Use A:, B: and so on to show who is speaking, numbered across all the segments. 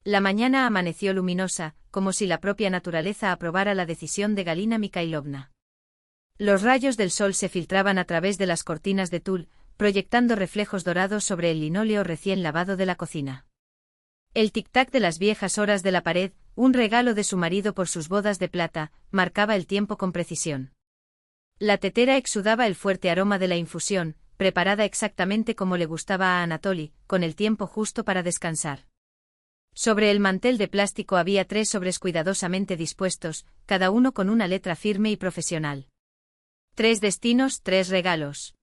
A: La mañana amaneció luminosa, como si la propia naturaleza aprobara la decisión de Galina Mikhailovna. Los rayos del sol se filtraban a través de las cortinas de tul, proyectando reflejos dorados sobre el linóleo recién lavado de la cocina. El tic-tac de las viejas horas de la pared, un regalo de su marido por sus bodas de plata, marcaba el tiempo con precisión. La tetera exudaba el fuerte aroma de la infusión, preparada exactamente como le gustaba a Anatoly, con el tiempo justo para descansar. Sobre el mantel de plástico había 3 sobres cuidadosamente dispuestos, cada uno con una letra firme y profesional. 3 destinos, 3 regalos.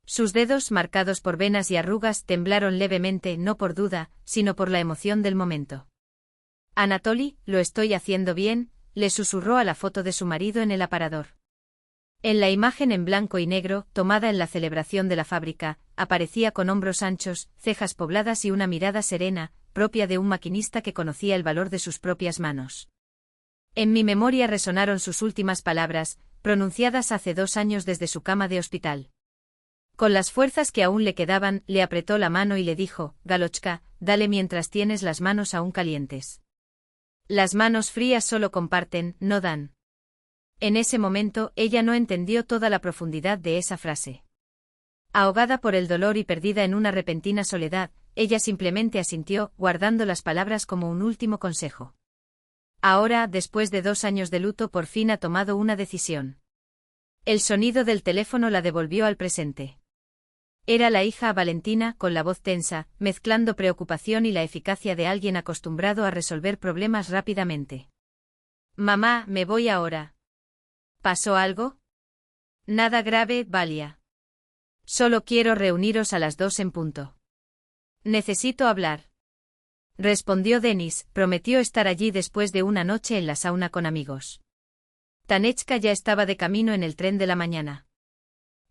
A: Sus dedos, marcados por venas y arrugas, temblaron levemente, no por duda, sino por la emoción del momento. Anatoly, lo estoy haciendo bien, le susurró a la foto de su marido en el aparador. En la imagen en blanco y negro, tomada en la celebración de la fábrica, aparecía con hombros anchos, cejas pobladas y una mirada serena, propia de un maquinista que conocía el valor de sus propias manos. En mi memoria resonaron sus últimas palabras, pronunciadas hace 2 años desde su cama de hospital. Con las fuerzas que aún le quedaban, le apretó la mano y le dijo, Galochka, dale mientras tienes las manos aún calientes. Las manos frías solo comparten, no dan. En ese momento, ella no entendió toda la profundidad de esa frase. Ahogada por el dolor y perdida en una repentina soledad, ella simplemente asintió, guardando las palabras como un último consejo. Ahora, después de 2 años de luto, por fin ha tomado una decisión. El sonido del teléfono la devolvió al presente. Era la hija Valentina, con la voz tensa, mezclando preocupación y la eficacia de alguien acostumbrado a resolver problemas rápidamente. Mamá, me voy ahora. ¿Pasó algo? Nada grave, Valia. Solo quiero reuniros a las 2 en punto. Necesito hablar. Respondió Denis, prometió estar allí después de una noche en la sauna con amigos. Tanechka ya estaba de camino en el tren de la mañana.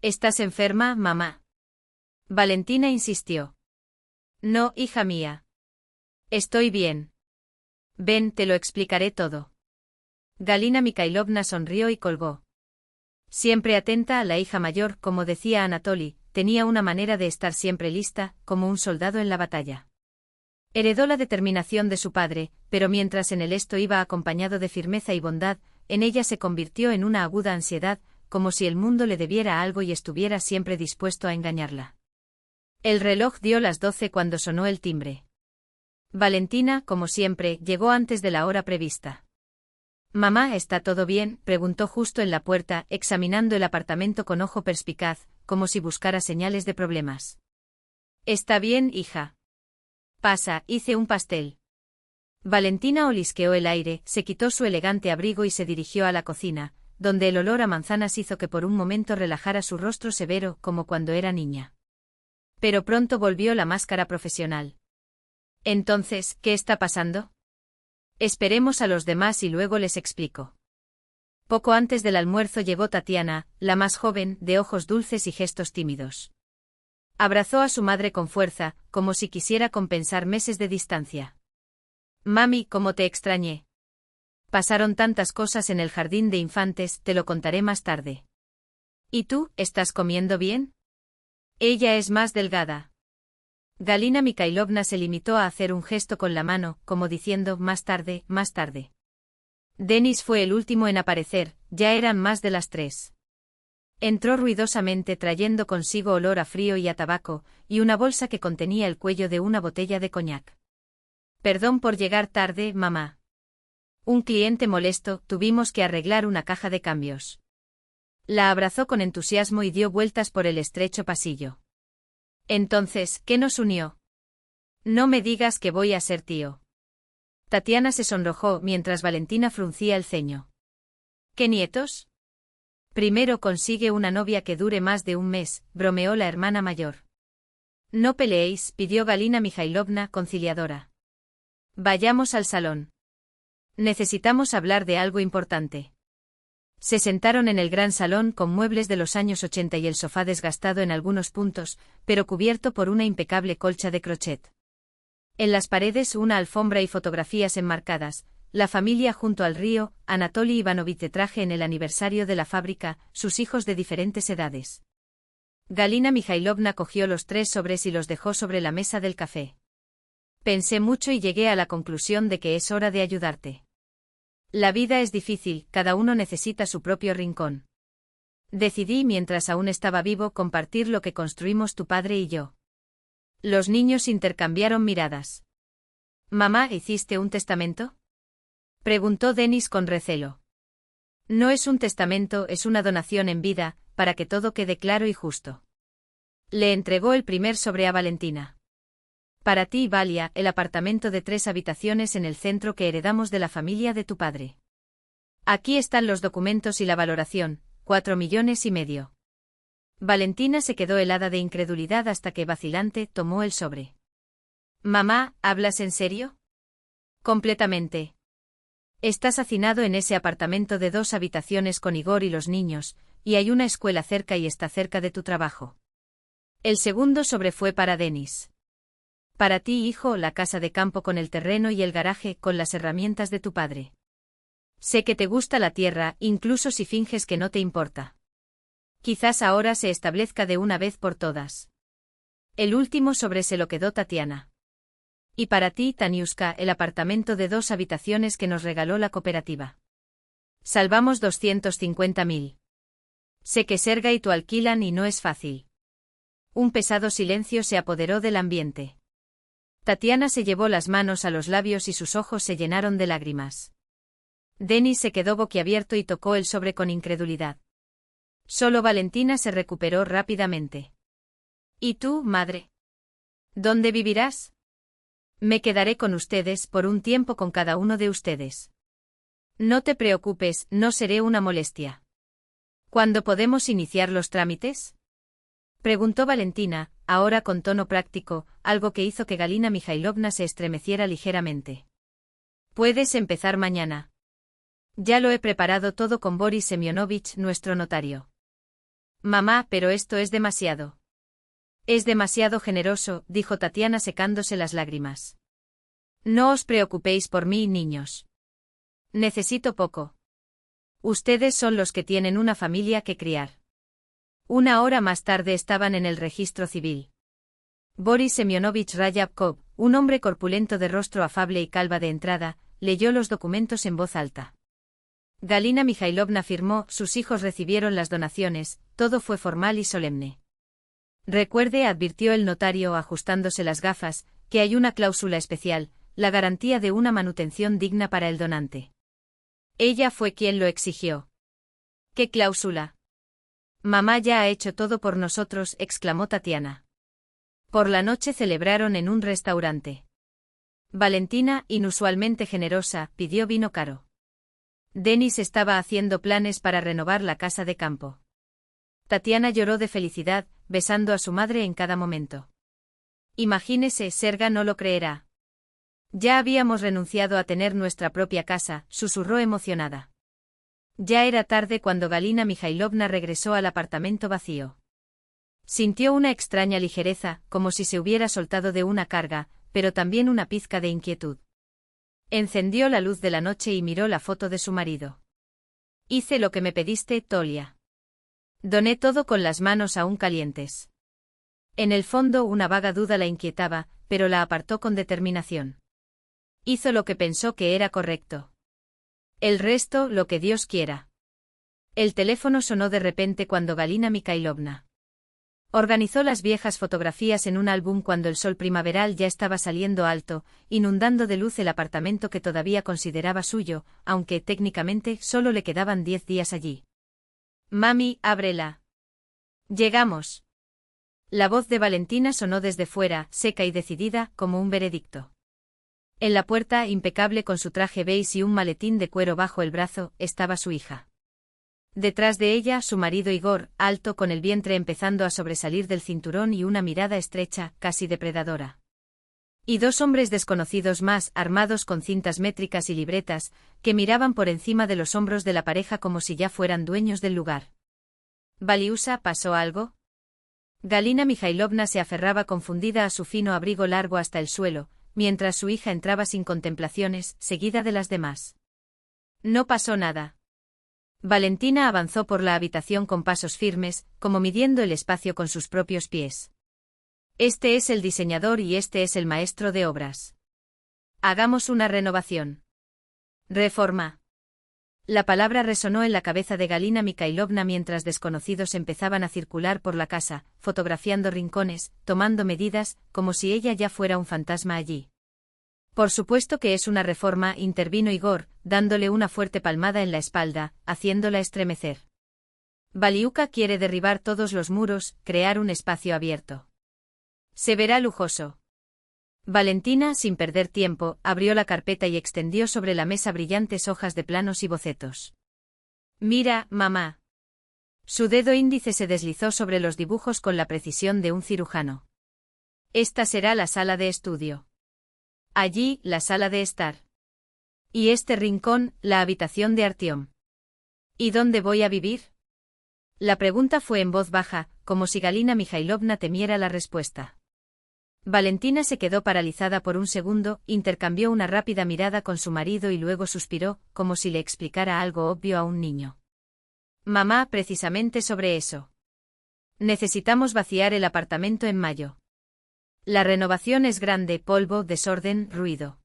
A: ¿Estás enferma, mamá? Valentina insistió. No, hija mía. Estoy bien. Ven, te lo explicaré todo. Galina Mikhailovna sonrió y colgó. Siempre atenta a la hija mayor, como decía Anatoly, tenía una manera de estar siempre lista, como un soldado en la batalla. Heredó la determinación de su padre, pero mientras en él esto iba acompañado de firmeza y bondad, en ella se convirtió en una aguda ansiedad, como si el mundo le debiera algo y estuviera siempre dispuesto a engañarla. El reloj dio las 12 cuando sonó el timbre. Valentina, como siempre, llegó antes de la hora prevista. «Mamá, ¿está todo bien?», preguntó justo en la puerta, examinando el apartamento con ojo perspicaz, como si buscara señales de problemas. «Está bien, hija. Pasa, hice un pastel». Valentina olisqueó el aire, se quitó su elegante abrigo y se dirigió a la cocina, donde el olor a manzanas hizo que por un momento relajara su rostro severo, como cuando era niña. Pero pronto volvió la máscara profesional. «Entonces, ¿qué está pasando? Esperemos a los demás y luego les explico». Poco antes del almuerzo llegó Tatiana, la más joven, de ojos dulces y gestos tímidos. Abrazó a su madre con fuerza, como si quisiera compensar meses de distancia. «Mami, cómo te extrañé. Pasaron tantas cosas en el jardín de infantes, te lo contaré más tarde». «¿Y tú, estás comiendo bien?» «Ella es más delgada». Galina Mikhailovna se limitó a hacer un gesto con la mano, como diciendo más tarde, más tarde. Denis fue el último en aparecer, ya eran más de las 3. Entró ruidosamente trayendo consigo olor a frío y a tabaco, y una bolsa que contenía el cuello de una botella de coñac. «Perdón por llegar tarde, mamá. Un cliente molesto, tuvimos que arreglar una caja de cambios». La abrazó con entusiasmo y dio vueltas por el estrecho pasillo. «Entonces, ¿qué nos unió? No me digas que voy a ser tío». Tatiana se sonrojó mientras Valentina fruncía el ceño. «¿Qué nietos?» «Primero consigue una novia que dure más de un mes», bromeó la hermana mayor. «No peleéis», pidió Galina Mikhailovna, conciliadora. «Vayamos al salón. Necesitamos hablar de algo importante». Se sentaron en el gran salón con muebles de los años 80 y el sofá desgastado en algunos puntos, pero cubierto por una impecable colcha de crochet. En las paredes una alfombra y fotografías enmarcadas, la familia junto al río, Anatoly Ivanovich de traje en el aniversario de la fábrica, sus hijos de diferentes edades. Galina Mikhailovna cogió los 3 sobres y los dejó sobre la mesa del café. Pensé mucho y llegué a la conclusión de que es hora de ayudarte. La vida es difícil, cada uno necesita su propio rincón. Decidí, mientras aún estaba vivo, compartir lo que construimos tu padre y yo. Los niños intercambiaron miradas. «Mamá, ¿hiciste un testamento?», preguntó Dennis con recelo. No es un testamento, es una donación en vida, para que todo quede claro y justo. Le entregó el primer sobre a Valentina. Para ti, Valia, el apartamento de 3 habitaciones en el centro que heredamos de la familia de tu padre. Aquí están los documentos y la valoración, 4,5 millones. Valentina se quedó helada de incredulidad hasta que, vacilante, tomó el sobre. Mamá, ¿hablas en serio? Completamente. Estás hacinado en ese apartamento de 2 habitaciones con Igor y los niños, y hay una escuela cerca y está cerca de tu trabajo. El segundo sobre fue para Dennis. Para ti, hijo, la casa de campo con el terreno y el garaje con las herramientas de tu padre. Sé que te gusta la tierra, incluso si finges que no te importa. Quizás ahora se establezca de una vez por todas. El último sobre se lo quedó Tatiana. Y para ti, Taniuska, el apartamento de 2 habitaciones que nos regaló la cooperativa. Salvamos 250.000. Sé que Serga y tú alquilan y no es fácil. Un pesado silencio se apoderó del ambiente. Tatiana se llevó las manos a los labios y sus ojos se llenaron de lágrimas. Dennis se quedó boquiabierto y tocó el sobre con incredulidad. Solo Valentina se recuperó rápidamente. ¿Y tú, madre? ¿Dónde vivirás? Me quedaré con ustedes por un tiempo con cada uno de ustedes. No te preocupes, no seré una molestia. ¿Cuándo podemos iniciar los trámites?, preguntó Valentina, ahora con tono práctico, algo que hizo que Galina Mikhailovna se estremeciera ligeramente. Puedes empezar mañana. Ya lo he preparado todo con Boris Semyonovich, nuestro notario. Mamá, pero esto es demasiado. Es demasiado generoso, dijo Tatiana secándose las lágrimas. No os preocupéis por mí, niños. Necesito poco. Ustedes son los que tienen una familia que criar. 1 hora más tarde estaban en el registro civil. Boris Semyonovich Ryabkov, un hombre corpulento de rostro afable y calva de entrada, leyó los documentos en voz alta. Galina Mikhailovna firmó, sus hijos recibieron las donaciones, todo fue formal y solemne. Recuerde, advirtió el notario ajustándose las gafas, que hay una cláusula especial, la garantía de una manutención digna para el donante. Ella fue quien lo exigió. ¿Qué cláusula? Mamá ya ha hecho todo por nosotros, exclamó Tatiana. Por la noche celebraron en un restaurante. Valentina, inusualmente generosa, pidió vino caro. Dennis estaba haciendo planes para renovar la casa de campo. Tatiana lloró de felicidad, besando a su madre en cada momento. Imagínese, Serga no lo creerá. Ya habíamos renunciado a tener nuestra propia casa, susurró emocionada. Ya era tarde cuando Galina Mikhailovna regresó al apartamento vacío. Sintió una extraña ligereza, como si se hubiera soltado de una carga, pero también una pizca de inquietud. Encendió la luz de la noche y miró la foto de su marido. Hice lo que me pediste, Tolia. Doné todo con las manos aún calientes. En el fondo una vaga duda la inquietaba, pero la apartó con determinación. Hizo lo que pensó que era correcto. El resto, lo que Dios quiera. El teléfono sonó de repente cuando Galina Mikhailovna organizó las viejas fotografías en un álbum cuando el sol primaveral ya estaba saliendo alto, inundando de luz el apartamento que todavía consideraba suyo, aunque técnicamente solo le quedaban 10 días allí. Mami, ábrela. Llegamos. La voz de Valentina sonó desde fuera, seca y decidida, como un veredicto. En la puerta, impecable con su traje beige y un maletín de cuero bajo el brazo, estaba su hija. Detrás de ella, su marido Igor, alto con el vientre empezando a sobresalir del cinturón y una mirada estrecha, casi depredadora. Y 2 hombres desconocidos más, armados con cintas métricas y libretas, que miraban por encima de los hombros de la pareja como si ya fueran dueños del lugar. ¿Valiusa, pasó algo? Galina Mikhailovna se aferraba confundida a su fino abrigo largo hasta el suelo, mientras su hija entraba sin contemplaciones, seguida de las demás. No pasó nada. Valentina avanzó por la habitación con pasos firmes, como midiendo el espacio con sus propios pies. Este es el diseñador y este es el maestro de obras. Hagamos una renovación. Reforma. La palabra resonó en la cabeza de Galina Mikhailovna mientras desconocidos empezaban a circular por la casa, fotografiando rincones, tomando medidas, como si ella ya fuera un fantasma allí. Por supuesto que es una reforma, intervino Igor, dándole una fuerte palmada en la espalda, haciéndola estremecer. Valiuka quiere derribar todos los muros, crear un espacio abierto. Se verá lujoso. Valentina, sin perder tiempo, abrió la carpeta y extendió sobre la mesa brillantes hojas de planos y bocetos. Mira, mamá. Su dedo índice se deslizó sobre los dibujos con la precisión de un cirujano. Esta será la sala de estudio. Allí, la sala de estar. Y este rincón, la habitación de Artyom. ¿Y dónde voy a vivir? La pregunta fue en voz baja, como si Galina Mikhailovna temiera la respuesta. Valentina se quedó paralizada por un segundo, intercambió una rápida mirada con su marido y luego suspiró, como si le explicara algo obvio a un niño. Mamá, precisamente sobre eso. Necesitamos vaciar el apartamento en mayo. La renovación es grande, polvo, desorden, ruido.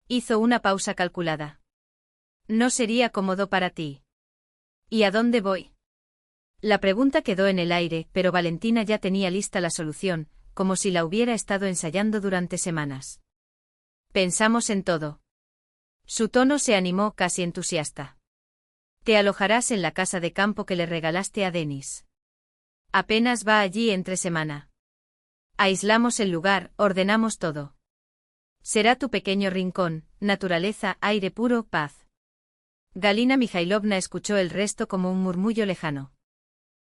A: Hizo una pausa calculada. No sería cómodo para ti. ¿Y a dónde voy? La pregunta quedó en el aire, pero Valentina ya tenía lista la solución, como si la hubiera estado ensayando durante semanas. Pensamos en todo. Su tono se animó casi entusiasta. Te alojarás en la casa de campo que le regalaste a Denis. Apenas va allí entre semana. Aislamos el lugar, ordenamos todo. Será tu pequeño rincón, naturaleza, aire puro, paz. Galina Mikhailovna escuchó el resto como un murmullo lejano.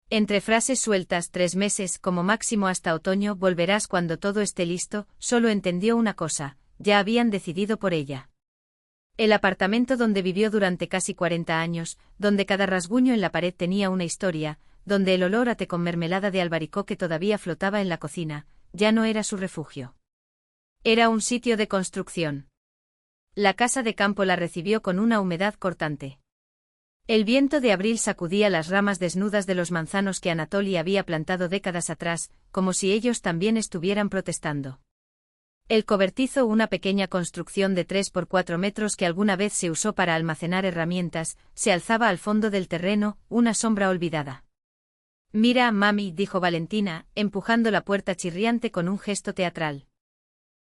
A: Entre frases sueltas, 3 meses, como máximo hasta otoño, volverás cuando todo esté listo, solo entendió una cosa, ya habían decidido por ella. El apartamento donde vivió durante casi 40 años, donde cada rasguño en la pared tenía una historia, donde el olor a té con mermelada de albaricoque todavía flotaba en la cocina, ya no era su refugio. Era un sitio de construcción. La casa de campo la recibió con una humedad cortante. El viento de abril sacudía las ramas desnudas de los manzanos que Anatoly había plantado décadas atrás, como si ellos también estuvieran protestando. El cobertizo, una pequeña construcción de 3 por 4 metros que alguna vez se usó para almacenar herramientas, se alzaba al fondo del terreno, una sombra olvidada. Mira, mami, dijo Valentina, empujando la puerta chirriante con un gesto teatral.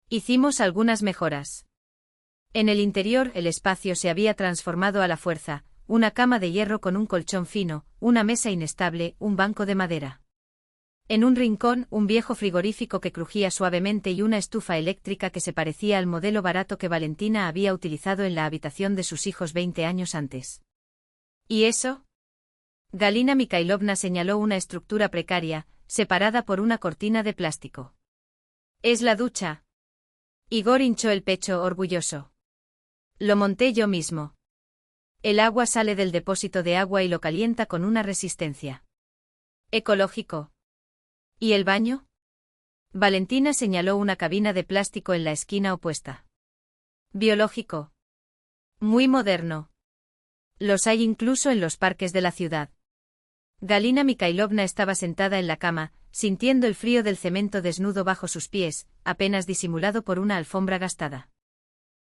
A: Hicimos algunas mejoras. En el interior, el espacio se había transformado a la fuerza. Una cama de hierro con un colchón fino, una mesa inestable, un banco de madera. En un rincón, un viejo frigorífico que crujía suavemente y una estufa eléctrica que se parecía al modelo barato que Valentina había utilizado en la habitación de sus hijos 20 años antes. ¿Y eso? Galina Mikhailovna señaló una estructura precaria, separada por una cortina de plástico. Es la ducha. Igor hinchó el pecho orgulloso. Lo monté yo mismo. El agua sale del depósito de agua y lo calienta con una resistencia. Ecológico. ¿Y el baño? Valentina señaló una cabina de plástico en la esquina opuesta. Biológico. Muy moderno. Los hay incluso en los parques de la ciudad. Galina Mikhailovna estaba sentada en la cama, sintiendo el frío del cemento desnudo bajo sus pies, apenas disimulado por una alfombra gastada.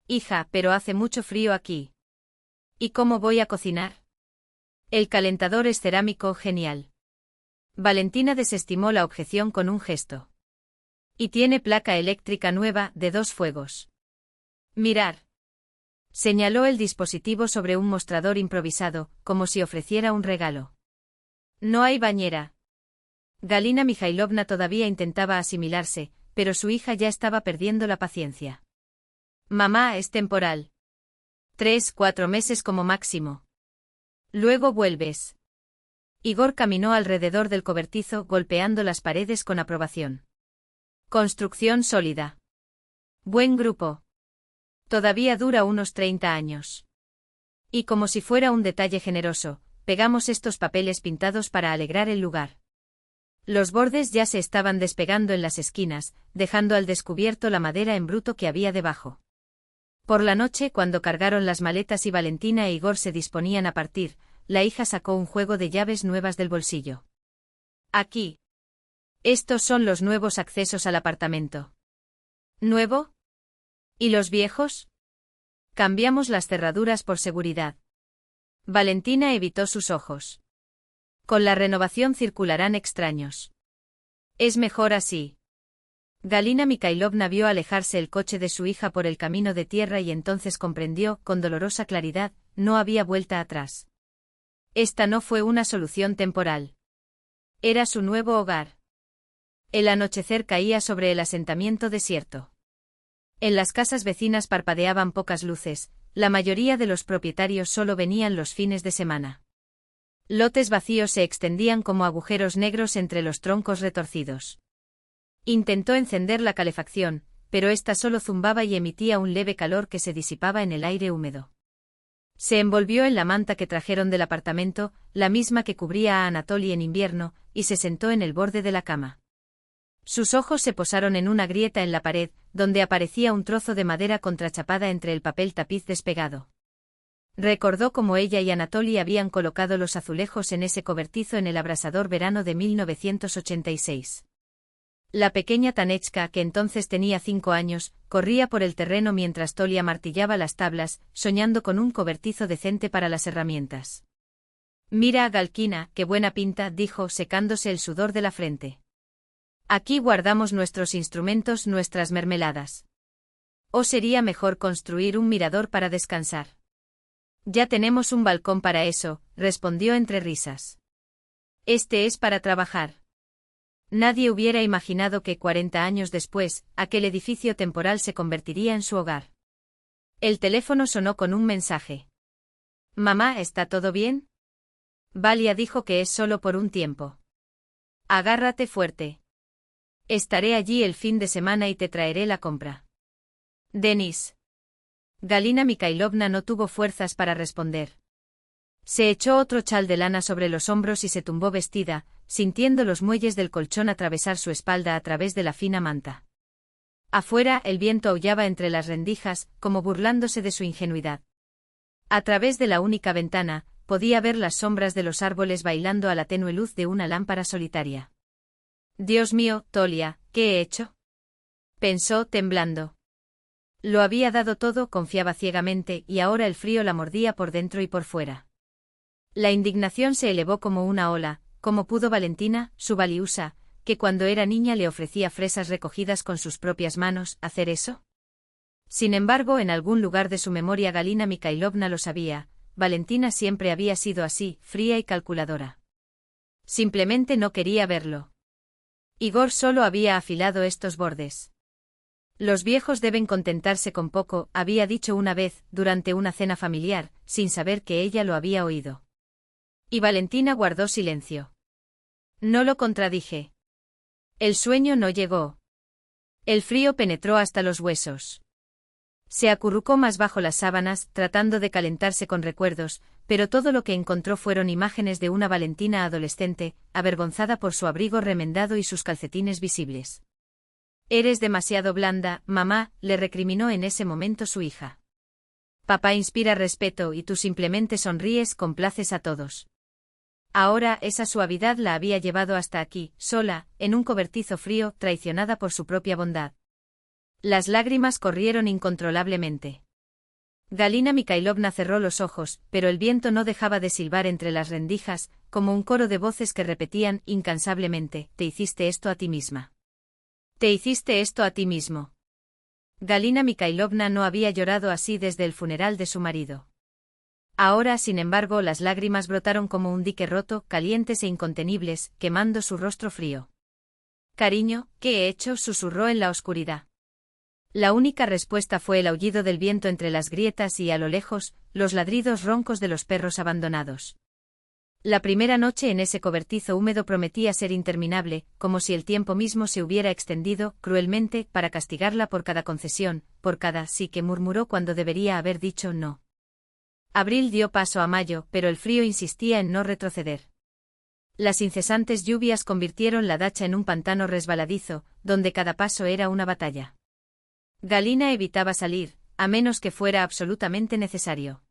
A: Hija, pero hace mucho frío aquí. ¿Y cómo voy a cocinar? El calentador es cerámico, genial. Valentina desestimó la objeción con un gesto. Y tiene placa eléctrica nueva, de 2 fuegos. Mirar. Señaló el dispositivo sobre un mostrador improvisado, como si ofreciera un regalo. No hay bañera. Galina Mikhailovna todavía intentaba asimilarse, pero su hija ya estaba perdiendo la paciencia. Mamá, es temporal. 3-4 meses como máximo. Luego vuelves. Igor caminó alrededor del cobertizo, golpeando las paredes con aprobación. Construcción sólida. Buen grupo. Todavía dura unos 30 años. Y como si fuera un detalle generoso, pegamos estos papeles pintados para alegrar el lugar. Los bordes ya se estaban despegando en las esquinas, dejando al descubierto la madera en bruto que había debajo. Por la noche, cuando cargaron las maletas y Valentina e Igor se disponían a partir, la hija sacó un juego de llaves nuevas del bolsillo. Aquí. Estos son los nuevos accesos al apartamento. ¿Nuevo? ¿Y los viejos? Cambiamos las cerraduras por seguridad. Valentina evitó sus ojos. Con la renovación circularán extraños. Es mejor así. Galina Mikhailovna vio alejarse el coche de su hija por el camino de tierra y entonces comprendió, con dolorosa claridad, no había vuelta atrás. Esta no fue una solución temporal. Era su nuevo hogar. El anochecer caía sobre el asentamiento desierto. En las casas vecinas parpadeaban pocas luces, la mayoría de los propietarios solo venían los fines de semana. Lotes vacíos se extendían como agujeros negros entre los troncos retorcidos. Intentó encender la calefacción, pero ésta solo zumbaba y emitía un leve calor que se disipaba en el aire húmedo. Se envolvió en la manta que trajeron del apartamento, la misma que cubría a Anatoly en invierno, y se sentó en el borde de la cama. Sus ojos se posaron en una grieta en la pared, donde aparecía un trozo de madera contrachapada entre el papel tapiz despegado. Recordó cómo ella y Anatoly habían colocado los azulejos en ese cobertizo en el abrasador verano de 1986. La pequeña Tanechka, que entonces tenía 5 años, corría por el terreno mientras Tolia martillaba las tablas, soñando con un cobertizo decente para las herramientas. «Mira a Galkina, qué buena pinta», dijo, secándose el sudor de la frente. «Aquí guardamos nuestros instrumentos, nuestras mermeladas. ¿O sería mejor construir un mirador para descansar?» «Ya tenemos un balcón para eso», respondió entre risas. «Este es para trabajar». Nadie hubiera imaginado que 40 años después, aquel edificio temporal se convertiría en su hogar. El teléfono sonó con un mensaje. «Mamá, ¿está todo bien?» Valia dijo que es solo por un tiempo. «Agárrate fuerte. Estaré allí el fin de semana y te traeré la compra». «Denis». Galina Mikhailovna no tuvo fuerzas para responder. Se echó otro chal de lana sobre los hombros y se tumbó vestida, sintiendo los muelles del colchón atravesar su espalda a través de la fina manta. Afuera, el viento aullaba entre las rendijas, como burlándose de su ingenuidad. A través de la única ventana, podía ver las sombras de los árboles bailando a la tenue luz de una lámpara solitaria. «Dios mío, Tolia, ¿qué he hecho?», pensó, temblando. Lo había dado todo, confiaba ciegamente, y ahora el frío la mordía por dentro y por fuera. La indignación se elevó como una ola. ¿Cómo pudo Valentina, su Valiusa, que cuando era niña le ofrecía fresas recogidas con sus propias manos, hacer eso? Sin embargo, en algún lugar de su memoria Galina Mikhailovna lo sabía, Valentina siempre había sido así, fría y calculadora. Simplemente no quería verlo. Igor solo había afilado estos bordes. «Los viejos deben contentarse con poco», había dicho una vez, durante una cena familiar, sin saber que ella lo había oído. Y Valentina guardó silencio. No lo contradije. El sueño no llegó. El frío penetró hasta los huesos. Se acurrucó más bajo las sábanas, tratando de calentarse con recuerdos, pero todo lo que encontró fueron imágenes de una Valentina adolescente, avergonzada por su abrigo remendado y sus calcetines visibles. «Eres demasiado blanda, mamá», le recriminó en ese momento su hija. «Papá inspira respeto y tú simplemente sonríes, complaces a todos». Ahora esa suavidad la había llevado hasta aquí, sola, en un cobertizo frío, traicionada por su propia bondad. Las lágrimas corrieron incontrolablemente. Galina Mikhailovna cerró los ojos, pero el viento no dejaba de silbar entre las rendijas, como un coro de voces que repetían incansablemente: «Te hiciste esto a ti misma. Te hiciste esto a ti mismo». Galina Mikhailovna no había llorado así desde el funeral de su marido. Ahora, sin embargo, las lágrimas brotaron como un dique roto, calientes e incontenibles, quemando su rostro frío. «Cariño, ¿qué he hecho?», susurró en la oscuridad. La única respuesta fue el aullido del viento entre las grietas y, a lo lejos, los ladridos roncos de los perros abandonados. La primera noche en ese cobertizo húmedo prometía ser interminable, como si el tiempo mismo se hubiera extendido, cruelmente, para castigarla por cada concesión, por cada sí que murmuró cuando debería haber dicho no. Abril dio paso a mayo, pero el frío insistía en no retroceder. Las incesantes lluvias convirtieron la dacha en un pantano resbaladizo, donde cada paso era una batalla. Galina evitaba salir, a menos que fuera absolutamente necesario.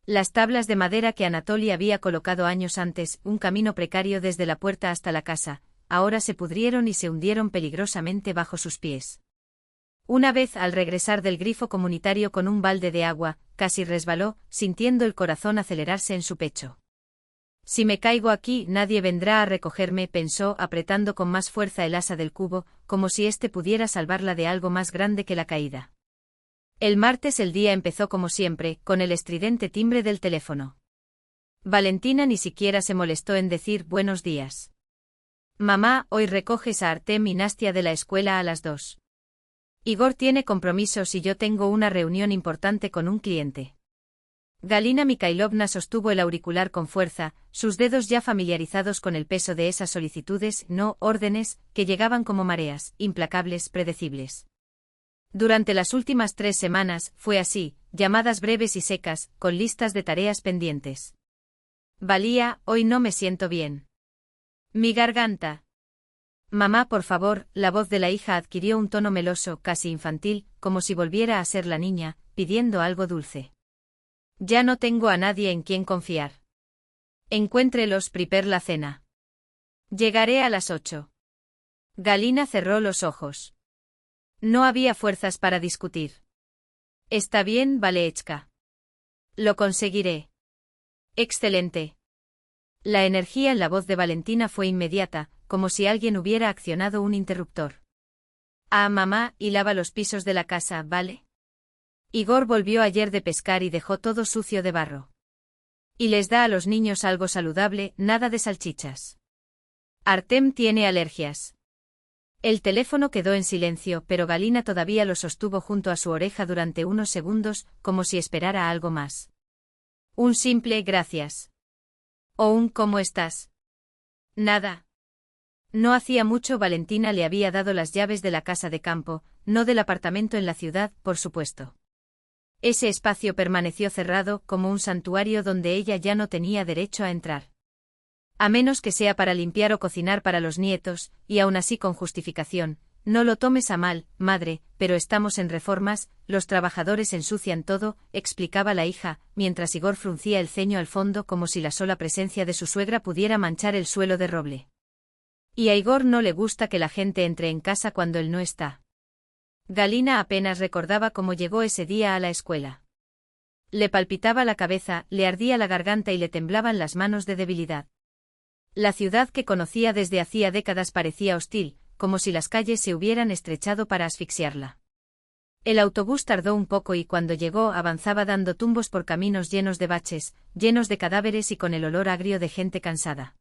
A: Las tablas de madera que Anatoly había colocado años antes, un camino precario desde la puerta hasta la casa, ahora se pudrieron y se hundieron peligrosamente bajo sus pies. Una vez al regresar del grifo comunitario con un balde de agua, casi resbaló, sintiendo el corazón acelerarse en su pecho. Si me caigo aquí, nadie vendrá a recogerme, pensó, apretando con más fuerza el asa del cubo, como si éste pudiera salvarla de algo más grande que la caída. El martes el día empezó como siempre, con el estridente timbre del teléfono. Valentina ni siquiera se molestó en decir buenos días. Mamá, hoy recoges a Artem y Nastia de la escuela a las 2. Igor tiene compromisos y yo tengo una reunión importante con un cliente. Galina Mikhailovna sostuvo el auricular con fuerza, sus dedos ya familiarizados con el peso de esas solicitudes, no órdenes, que llegaban como mareas, implacables, predecibles. Durante las últimas 3 semanas, fue así, llamadas breves y secas, con listas de tareas pendientes. Valía, hoy no me siento bien. Mi garganta. Mamá, por favor, la voz de la hija adquirió un tono meloso, casi infantil, como si volviera a ser la niña, pidiendo algo dulce. Ya no tengo a nadie en quien confiar. Encuéntrelos, prepar la cena. Llegaré a las 8. Galina cerró los ojos. No había fuerzas para discutir. Está bien, Valechka. Lo conseguiré. Excelente. La energía en la voz de Valentina fue inmediata, como si alguien hubiera accionado un interruptor. Ah, mamá, y lava los pisos de la casa, ¿vale? Igor volvió ayer de pescar y dejó todo sucio de barro. Y les da a los niños algo saludable, nada de salchichas. Artem tiene alergias. El teléfono quedó en silencio, pero Galina todavía lo sostuvo junto a su oreja durante unos segundos, como si esperara algo más. Un simple gracias. O un ¿cómo estás? Nada. No hacía mucho Valentina le había dado las llaves de la casa de campo, no del apartamento en la ciudad, por supuesto. Ese espacio permaneció cerrado como un santuario donde ella ya no tenía derecho a entrar. A menos que sea para limpiar o cocinar para los nietos, y aún así con justificación, no lo tomes a mal, madre, pero estamos en reformas, los trabajadores ensucian todo, explicaba la hija, mientras Igor fruncía el ceño al fondo como si la sola presencia de su suegra pudiera manchar el suelo de roble. Y a Igor no le gusta que la gente entre en casa cuando él no está. Galina apenas recordaba cómo llegó ese día a la escuela. Le palpitaba la cabeza, le ardía la garganta y le temblaban las manos de debilidad. La ciudad que conocía desde hacía décadas parecía hostil, como si las calles se hubieran estrechado para asfixiarla. El autobús tardó un poco y cuando llegó avanzaba dando tumbos por caminos llenos de baches, llenos de cadáveres y con el olor agrio de gente cansada.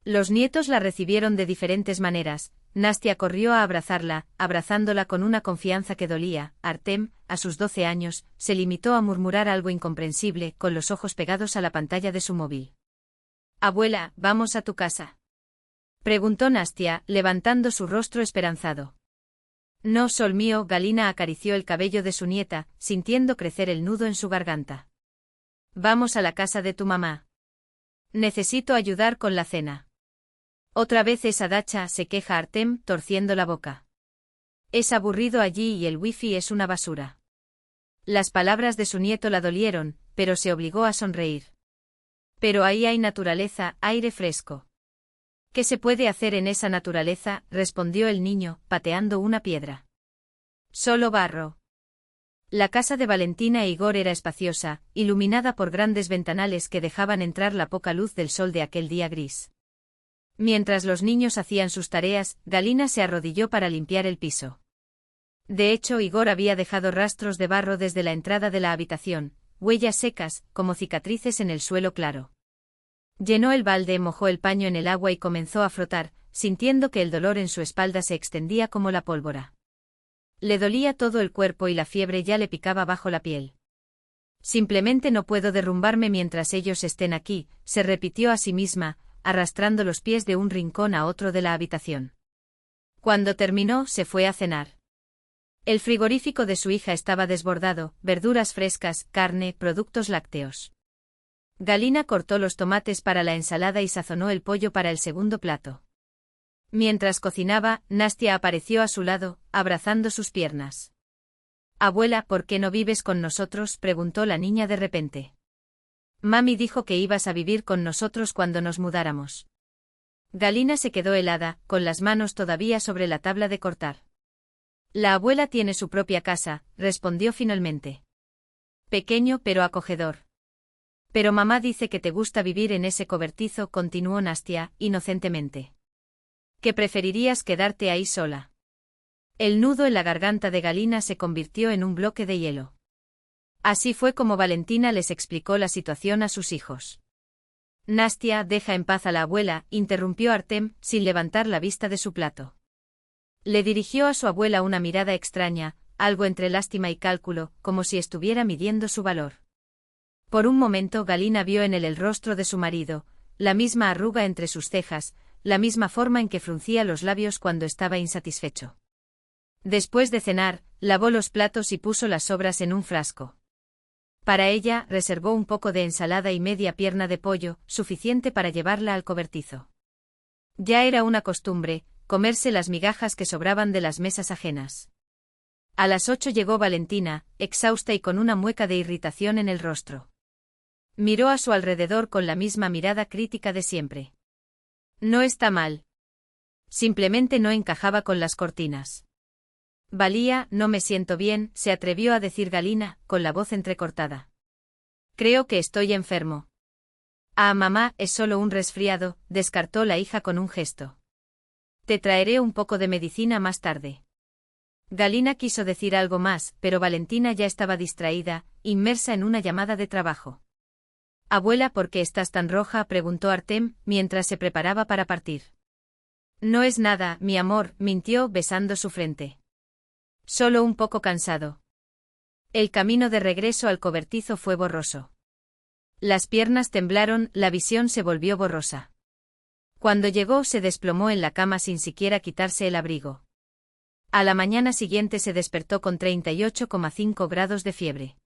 A: Los nietos la recibieron de diferentes maneras. Nastia corrió a abrazarla, abrazándola con una confianza que dolía. Artem, a sus 12 años, se limitó a murmurar algo incomprensible, con los ojos pegados a la pantalla de su móvil. «Abuela, ¿vamos a tu casa?», preguntó Nastia, levantando su rostro esperanzado. «No, sol mío», Galina acarició el cabello de su nieta, sintiendo crecer el nudo en su garganta. «Vamos a la casa de tu mamá. Necesito ayudar con la cena». «Otra vez esa dacha», se queja Artem, torciendo la boca. «Es aburrido allí y el wifi es una basura». Las palabras de su nieto la dolieron, pero se obligó a sonreír. «Pero ahí hay naturaleza, aire fresco». «¿Qué se puede hacer en esa naturaleza?», respondió el niño, pateando una piedra. «Solo barro». La casa de Valentina e Igor era espaciosa, iluminada por grandes ventanales que dejaban entrar la poca luz del sol de aquel día gris. Mientras los niños hacían sus tareas, Galina se arrodilló para limpiar el piso. De hecho, Igor había dejado rastros de barro desde la entrada de la habitación, huellas secas, como cicatrices en el suelo claro. Llenó el balde, mojó el paño en el agua y comenzó a frotar, sintiendo que el dolor en su espalda se extendía como la pólvora. Le dolía todo el cuerpo y la fiebre ya le picaba bajo la piel. «Simplemente no puedo derrumbarme mientras ellos estén aquí», se repitió a sí misma, arrastrando los pies de un rincón a otro de la habitación. Cuando terminó, se fue a cenar. El frigorífico de su hija estaba desbordado, verduras frescas, carne, productos lácteos. Galina cortó los tomates para la ensalada y sazonó el pollo para el segundo plato. Mientras cocinaba, Nastia apareció a su lado, abrazando sus piernas. «Abuela, ¿por qué no vives con nosotros?», preguntó la niña de repente. «Mami dijo que ibas a vivir con nosotros cuando nos mudáramos». Galina se quedó helada, con las manos todavía sobre la tabla de cortar. La abuela tiene su propia casa, respondió finalmente. Pequeño pero acogedor. Pero mamá dice que te gusta vivir en ese cobertizo, continuó Nastia, inocentemente. ¿Que preferirías quedarte ahí sola? El nudo en la garganta de Galina se convirtió en un bloque de hielo. Así fue como Valentina les explicó la situación a sus hijos. Nastia, deja en paz a la abuela, interrumpió Artem, sin levantar la vista de su plato. Le dirigió a su abuela una mirada extraña, algo entre lástima y cálculo, como si estuviera midiendo su valor. Por un momento Galina vio en él el rostro de su marido, la misma arruga entre sus cejas, la misma forma en que fruncía los labios cuando estaba insatisfecho. Después de cenar, lavó los platos y puso las sobras en un frasco. Para ella, reservó un poco de ensalada y media pierna de pollo, suficiente para llevarla al cobertizo. Ya era una costumbre, comerse las migajas que sobraban de las mesas ajenas. A las 8 llegó Valentina, exhausta y con una mueca de irritación en el rostro. Miró a su alrededor con la misma mirada crítica de siempre. No está mal. Simplemente no encajaba con las cortinas. Valía, no me siento bien, se atrevió a decir Galina, con la voz entrecortada. Creo que estoy enfermo. Ah, mamá, es solo un resfriado, descartó la hija con un gesto. Te traeré un poco de medicina más tarde. Galina quiso decir algo más, pero Valentina ya estaba distraída, inmersa en una llamada de trabajo. Abuela, ¿por qué estás tan roja?, preguntó Artem, mientras se preparaba para partir. No es nada, mi amor, mintió, besando su frente. Solo un poco cansado. El camino de regreso al cobertizo fue borroso. Las piernas temblaron, la visión se volvió borrosa. Cuando llegó se desplomó en la cama sin siquiera quitarse el abrigo. A la mañana siguiente se despertó con 38,5 grados de fiebre.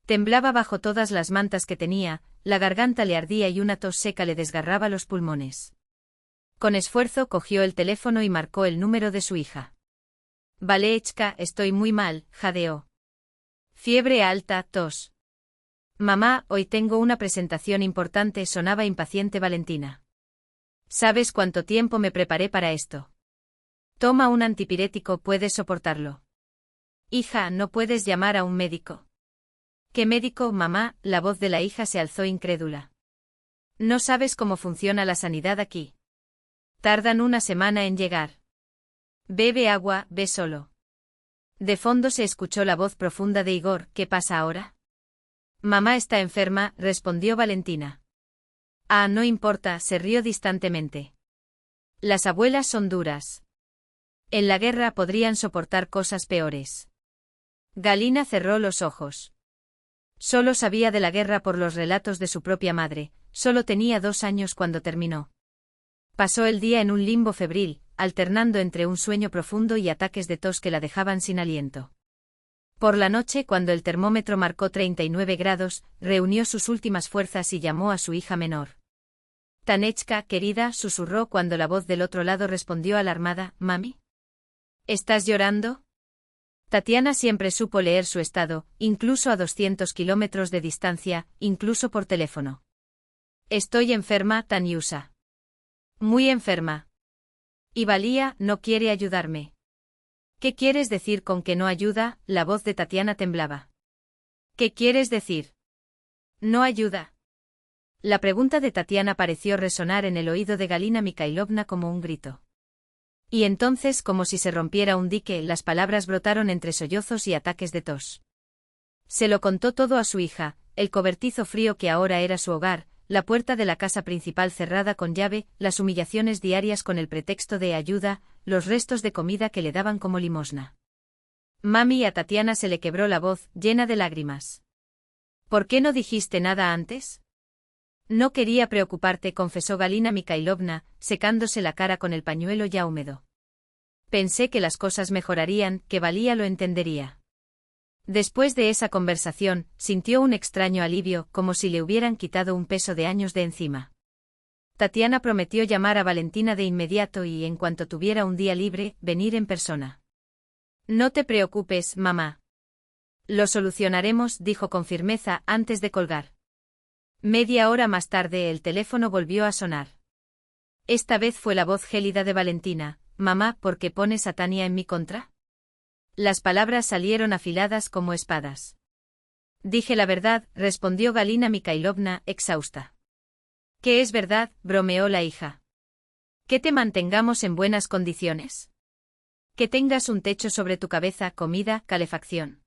A: Temblaba bajo todas las mantas que tenía, la garganta le ardía y una tos seca le desgarraba los pulmones. Con esfuerzo cogió el teléfono y marcó el número de su hija. Valechka, estoy muy mal, jadeó. Fiebre alta, tos. Mamá, hoy tengo una presentación importante, sonaba impaciente Valentina. ¿Sabes cuánto tiempo me preparé para esto? Toma un antipirético, puedes soportarlo. Hija, ¿no puedes llamar a un médico? ¿Qué médico, mamá? La voz de la hija se alzó incrédula. No sabes cómo funciona la sanidad aquí. Tardan una semana en llegar. Bebe agua, ve solo. De fondo se escuchó la voz profunda de Igor, ¿qué pasa ahora? Mamá está enferma, respondió Valentina. Ah, no importa, se rió distantemente. Las abuelas son duras. En la guerra podrían soportar cosas peores. Galina cerró los ojos. Solo sabía de la guerra por los relatos de su propia madre, solo tenía 2 años cuando terminó. Pasó el día en un limbo febril, alternando entre un sueño profundo y ataques de tos que la dejaban sin aliento. Por la noche, cuando el termómetro marcó 39 grados, reunió sus últimas fuerzas y llamó a su hija menor. Tanechka, querida, susurró cuando la voz del otro lado respondió alarmada, ¿Mami? ¿Estás llorando? Tatiana siempre supo leer su estado, incluso a 200 kilómetros de distancia, incluso por teléfono. Estoy enferma, Tanyusa. Muy enferma. Y Valía no quiere ayudarme. ¿Qué quieres decir con que no ayuda? La voz de Tatiana temblaba. ¿Qué quieres decir? No ayuda. La pregunta de Tatiana pareció resonar en el oído de Galina Mikhailovna como un grito. Y entonces, como si se rompiera un dique, las palabras brotaron entre sollozos y ataques de tos. Se lo contó todo a su hija, el cobertizo frío que ahora era su hogar, la puerta de la casa principal cerrada con llave, las humillaciones diarias con el pretexto de ayuda, los restos de comida que le daban como limosna. Mami, a Tatiana se le quebró la voz, llena de lágrimas. ¿Por qué no dijiste nada antes? No quería preocuparte, confesó Galina Mikhailovna, secándose la cara con el pañuelo ya húmedo. Pensé que las cosas mejorarían, que Valía lo entendería. Después de esa conversación, sintió un extraño alivio, como si le hubieran quitado un peso de años de encima. Tatiana prometió llamar a Valentina de inmediato y, en cuanto tuviera un día libre, venir en persona. No te preocupes, mamá. Lo solucionaremos, dijo con firmeza antes de colgar. Media hora más tarde el teléfono volvió a sonar. Esta vez fue la voz gélida de Valentina. Mamá, ¿por qué pones a Tania en mi contra? Las palabras salieron afiladas como espadas. Dije la verdad, respondió Galina Mikhailovna, exhausta. ¿Qué es verdad?, bromeó la hija. Que te mantengamos en buenas condiciones. Que tengas un techo sobre tu cabeza, comida, calefacción.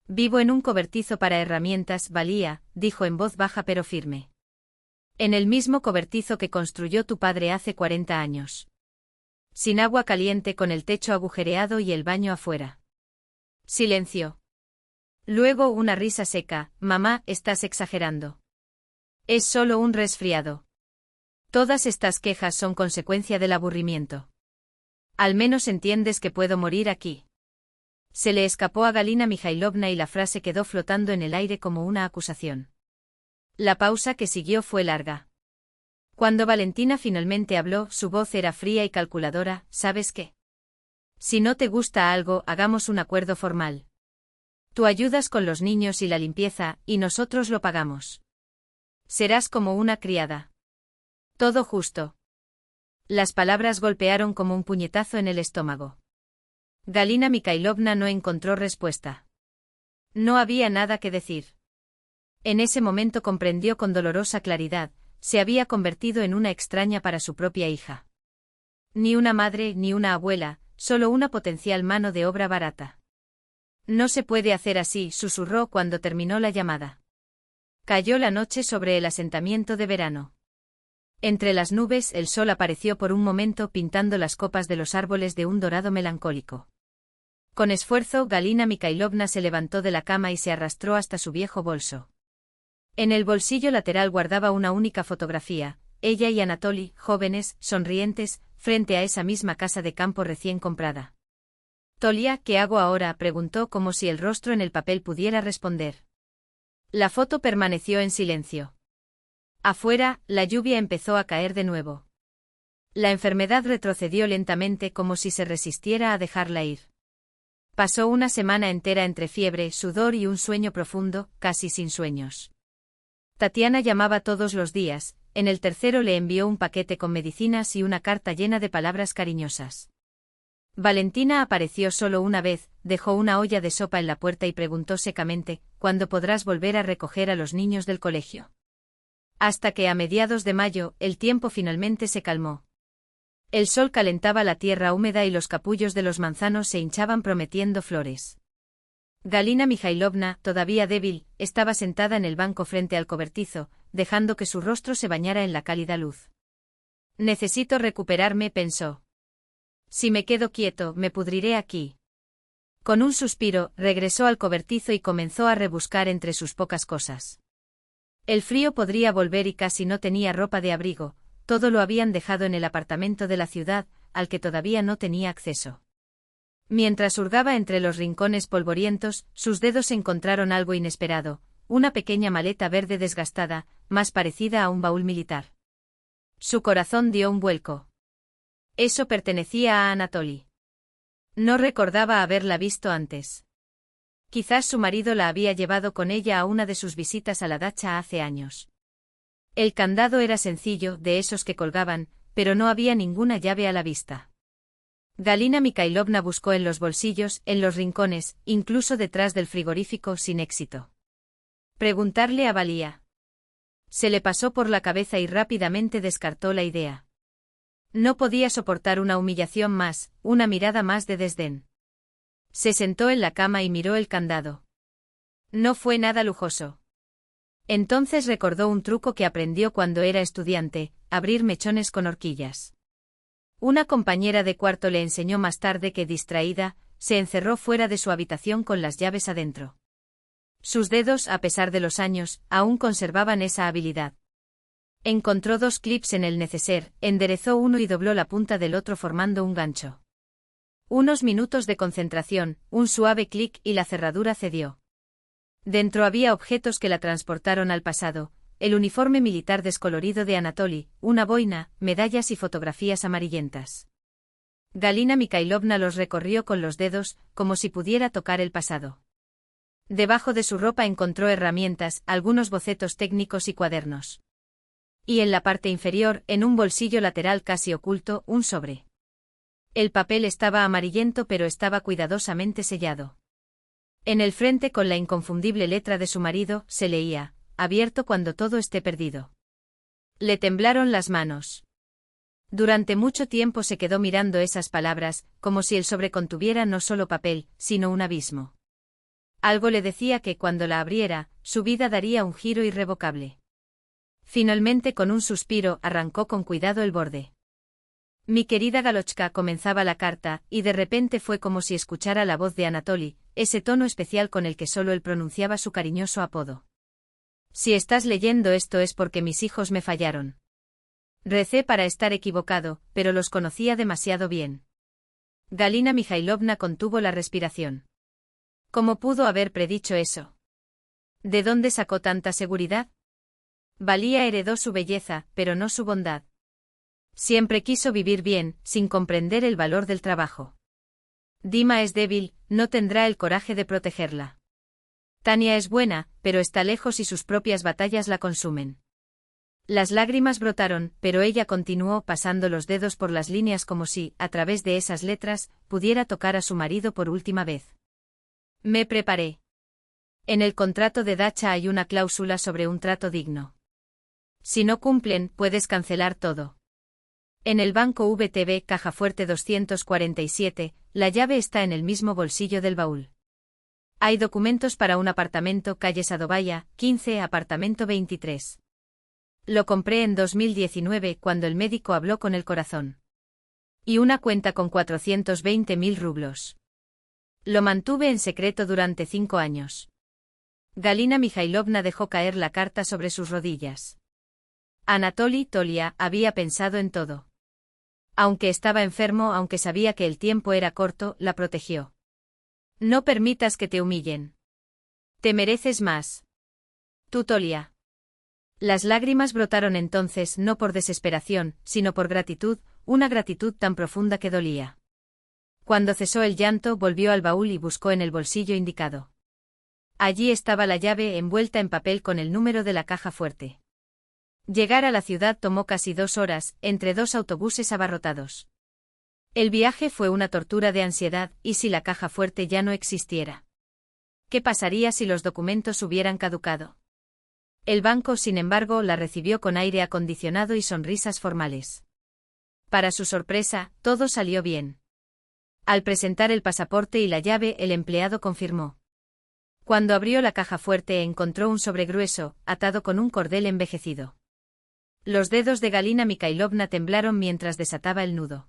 A: Vivo en un cobertizo para herramientas, Valía, dijo en voz baja pero firme. En el mismo cobertizo que construyó tu padre hace 40 años. Sin agua caliente, con el techo agujereado y el baño afuera. Silencio. Luego una risa seca. Mamá, estás exagerando. Es solo un resfriado. Todas estas quejas son consecuencia del aburrimiento. Al menos entiendes que puedo morir aquí. Se le escapó a Galina Mikhailovna y la frase quedó flotando en el aire como una acusación. La pausa que siguió fue larga. Cuando Valentina finalmente habló, su voz era fría y calculadora. ¿Sabes qué? Si no te gusta algo, hagamos un acuerdo formal. Tú ayudas con los niños y la limpieza, y nosotros lo pagamos. Serás como una criada. Todo justo. Las palabras golpearon como un puñetazo en el estómago. Galina Mikhailovna no encontró respuesta. No había nada que decir. En ese momento comprendió con dolorosa claridad, se había convertido en una extraña para su propia hija. Ni una madre ni una abuela, solo una potencial mano de obra barata. No se puede hacer así, susurró cuando terminó la llamada. Cayó la noche sobre el asentamiento de verano. Entre las nubes el sol apareció por un momento pintando las copas de los árboles de un dorado melancólico. Con esfuerzo, Galina Mikhailovna se levantó de la cama y se arrastró hasta su viejo bolso. En el bolsillo lateral guardaba una única fotografía, ella y Anatoly, jóvenes, sonrientes, frente a esa misma casa de campo recién comprada. Tolia, ¿qué hago ahora?, preguntó como si el rostro en el papel pudiera responder. La foto permaneció en silencio. Afuera, la lluvia empezó a caer de nuevo. La enfermedad retrocedió lentamente como si se resistiera a dejarla ir. Pasó una semana entera entre fiebre, sudor y un sueño profundo, casi sin sueños. Tatiana llamaba todos los días, en el tercero le envió un paquete con medicinas y una carta llena de palabras cariñosas. Valentina apareció solo una vez, dejó una olla de sopa en la puerta y preguntó secamente, ¿cuándo podrás volver a recoger a los niños del colegio? Hasta que a mediados de mayo, el tiempo finalmente se calmó. El sol calentaba la tierra húmeda y los capullos de los manzanos se hinchaban prometiendo flores. Galina Mikhailovna, todavía débil, estaba sentada en el banco frente al cobertizo, dejando que su rostro se bañara en la cálida luz. Necesito recuperarme, pensó. Si me quedo quieto, me pudriré aquí. Con un suspiro, regresó al cobertizo y comenzó a rebuscar entre sus pocas cosas. El frío podría volver y casi no tenía ropa de abrigo, todo lo habían dejado en el apartamento de la ciudad, al que todavía no tenía acceso. Mientras hurgaba entre los rincones polvorientos, sus dedos encontraron algo inesperado, una pequeña maleta verde desgastada, más parecida a un baúl militar. Su corazón dio un vuelco. Eso pertenecía a Anatoly. No recordaba haberla visto antes. Quizás su marido la había llevado con ella a una de sus visitas a la dacha hace años. El candado era sencillo, de esos que colgaban, pero no había ninguna llave a la vista. Galina Mikhailovna buscó en los bolsillos, en los rincones, incluso detrás del frigorífico, sin éxito. Preguntarle a Valía. Se le pasó por la cabeza y rápidamente descartó la idea. No podía soportar una humillación más, una mirada más de desdén. Se sentó en la cama y miró el candado. No fue nada lujoso. Entonces recordó un truco que aprendió cuando era estudiante, abrir mechones con horquillas. Una compañera de cuarto le enseñó más tarde que, distraída, se encerró fuera de su habitación con las llaves adentro. Sus dedos, a pesar de los años, aún conservaban esa habilidad. Encontró 2 clips en el neceser, enderezó uno y dobló la punta del otro formando un gancho. Unos minutos de concentración, un suave clic y la cerradura cedió. Dentro había objetos que la transportaron al pasado, el uniforme militar descolorido de Anatoly, una boina, medallas y fotografías amarillentas. Galina Mikhailovna los recorrió con los dedos, como si pudiera tocar el pasado. Debajo de su ropa encontró herramientas, algunos bocetos técnicos y cuadernos. Y en la parte inferior, en un bolsillo lateral casi oculto, un sobre. El papel estaba amarillento pero estaba cuidadosamente sellado. En el frente, con la inconfundible letra de su marido, se leía: abierto cuando todo esté perdido. Le temblaron las manos. Durante mucho tiempo se quedó mirando esas palabras, como si el sobre contuviera no solo papel, sino un abismo. Algo le decía que cuando la abriera, su vida daría un giro irrevocable. Finalmente, con un suspiro, arrancó con cuidado el borde. Mi querida Galochka, comenzaba la carta, y de repente fue como si escuchara la voz de Anatoly, ese tono especial con el que solo él pronunciaba su cariñoso apodo. Si estás leyendo esto es porque mis hijos me fallaron. Recé para estar equivocado, pero los conocía demasiado bien. Galina Mikhailovna contuvo la respiración. ¿Cómo pudo haber predicho eso? ¿De dónde sacó tanta seguridad? Valía heredó su belleza, pero no su bondad. Siempre quiso vivir bien, sin comprender el valor del trabajo. Dima es débil, no tendrá el coraje de protegerla. Tania es buena, pero está lejos y sus propias batallas la consumen. Las lágrimas brotaron, pero ella continuó pasando los dedos por las líneas como si, a través de esas letras, pudiera tocar a su marido por última vez. Me preparé. En el contrato de Dacha hay una cláusula sobre un trato digno. Si no cumplen, puedes cancelar todo. En el banco VTB, caja fuerte 247, la llave está en el mismo bolsillo del baúl. Hay documentos para un apartamento, calle Sadovaya, 15, apartamento 23. Lo compré en 2019 cuando el médico habló con el corazón. Y una cuenta con 420.000 rublos. Lo mantuve en secreto durante 5 años. Galina Mikhailovna dejó caer la carta sobre sus rodillas. Anatoly Tolia había pensado en todo. Aunque estaba enfermo, aunque sabía que el tiempo era corto, la protegió. No permitas que te humillen. Te mereces más. Tú, Tolia. Las lágrimas brotaron entonces no por desesperación, sino por gratitud, una gratitud tan profunda que dolía. Cuando cesó el llanto, volvió al baúl y buscó en el bolsillo indicado. Allí estaba la llave envuelta en papel con el número de la caja fuerte. Llegar a la ciudad tomó casi 2 horas, entre 2 autobuses abarrotados. El viaje fue una tortura de ansiedad, ¿y si la caja fuerte ya no existiera? ¿Qué pasaría si los documentos hubieran caducado? El banco, sin embargo, la recibió con aire acondicionado y sonrisas formales. Para su sorpresa, todo salió bien. Al presentar el pasaporte y la llave, el empleado confirmó. Cuando abrió la caja fuerte encontró un sobre grueso, atado con un cordel envejecido. Los dedos de Galina Mikhailovna temblaron mientras desataba el nudo.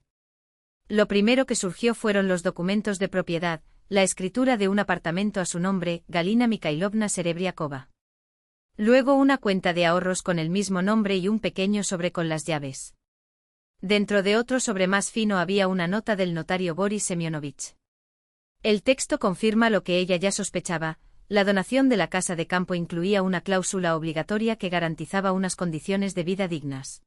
A: Lo primero que surgió fueron los documentos de propiedad, la escritura de un apartamento a su nombre, Galina Mikhailovna Serebriakova. Luego una cuenta de ahorros con el mismo nombre y un pequeño sobre con las llaves. Dentro de otro sobre más fino había una nota del notario Boris Semyonovich. El texto confirma lo que ella ya sospechaba. La donación de la casa de campo incluía una cláusula obligatoria que garantizaba unas condiciones de vida dignas.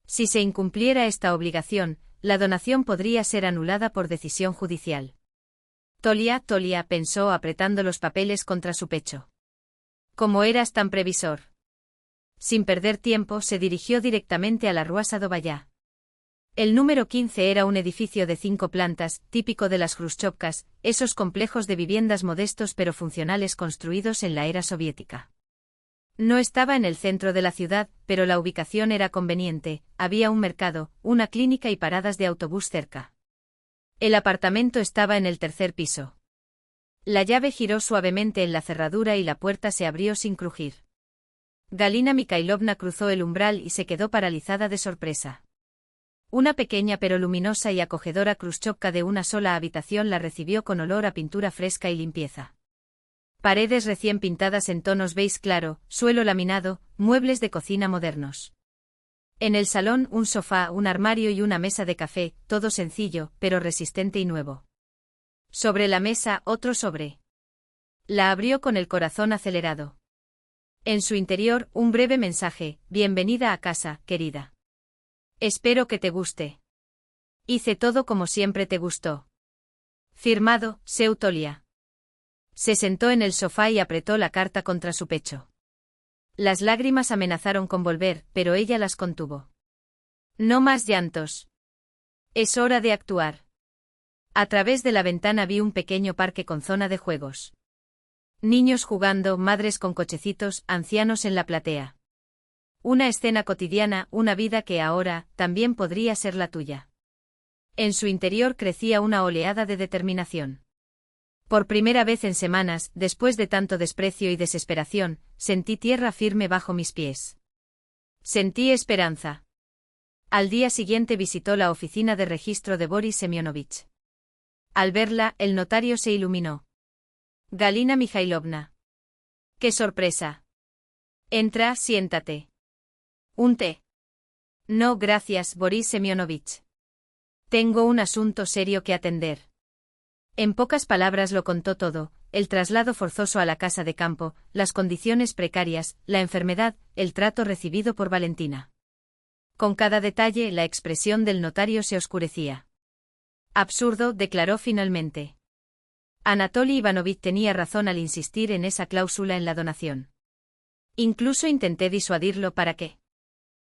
A: Si se incumpliera esta obligación, la donación podría ser anulada por decisión judicial. Tolia, pensó apretando los papeles contra su pecho. ¿Cómo eras tan previsor? Sin perder tiempo, se dirigió directamente a la Rua Sadovaya. El número 15 era un edificio de 5 plantas, típico de las Khrushchevkas, esos complejos de viviendas modestos pero funcionales construidos en la era soviética. No estaba en el centro de la ciudad, pero la ubicación era conveniente, había un mercado, una clínica y paradas de autobús cerca. El apartamento estaba en el 3er piso. La llave giró suavemente en la cerradura y la puerta se abrió sin crujir. Galina Mikhailovna cruzó el umbral y se quedó paralizada de sorpresa. Una pequeña pero luminosa y acogedora Khrushchevka de una sola habitación la recibió con olor a pintura fresca y limpieza. Paredes recién pintadas en tonos beige claro, suelo laminado, muebles de cocina modernos. En el salón un sofá, un armario y una mesa de café, todo sencillo, pero resistente y nuevo. Sobre la mesa, otro sobre. La abrió con el corazón acelerado. En su interior, un breve mensaje: bienvenida a casa, querida. Espero que te guste. Hice todo como siempre te gustó. Firmado, Seu Tolia. Se sentó en el sofá y apretó la carta contra su pecho. Las lágrimas amenazaron con volver, pero ella las contuvo. No más llantos. Es hora de actuar. A través de la ventana vi un pequeño parque con zona de juegos. Niños jugando, madres con cochecitos, ancianos en la platea. Una escena cotidiana, una vida que ahora también podría ser la tuya. En su interior crecía una oleada de determinación. Por primera vez en semanas, después de tanto desprecio y desesperación, sentí tierra firme bajo mis pies. Sentí esperanza. Al día siguiente visitó la oficina de registro de Boris Semyonovich. Al verla, el notario se iluminó. Galina Mikhailovna. ¡Qué sorpresa! Entra, siéntate. ¿Un té? No, gracias, Boris Semyonovich. Tengo un asunto serio que atender. En pocas palabras lo contó todo: el traslado forzoso a la casa de campo, las condiciones precarias, la enfermedad, el trato recibido por Valentina. Con cada detalle, la expresión del notario se oscurecía. Absurdo, declaró finalmente. Anatoly Ivanovich tenía razón al insistir en esa cláusula en la donación. Incluso intenté disuadirlo para que.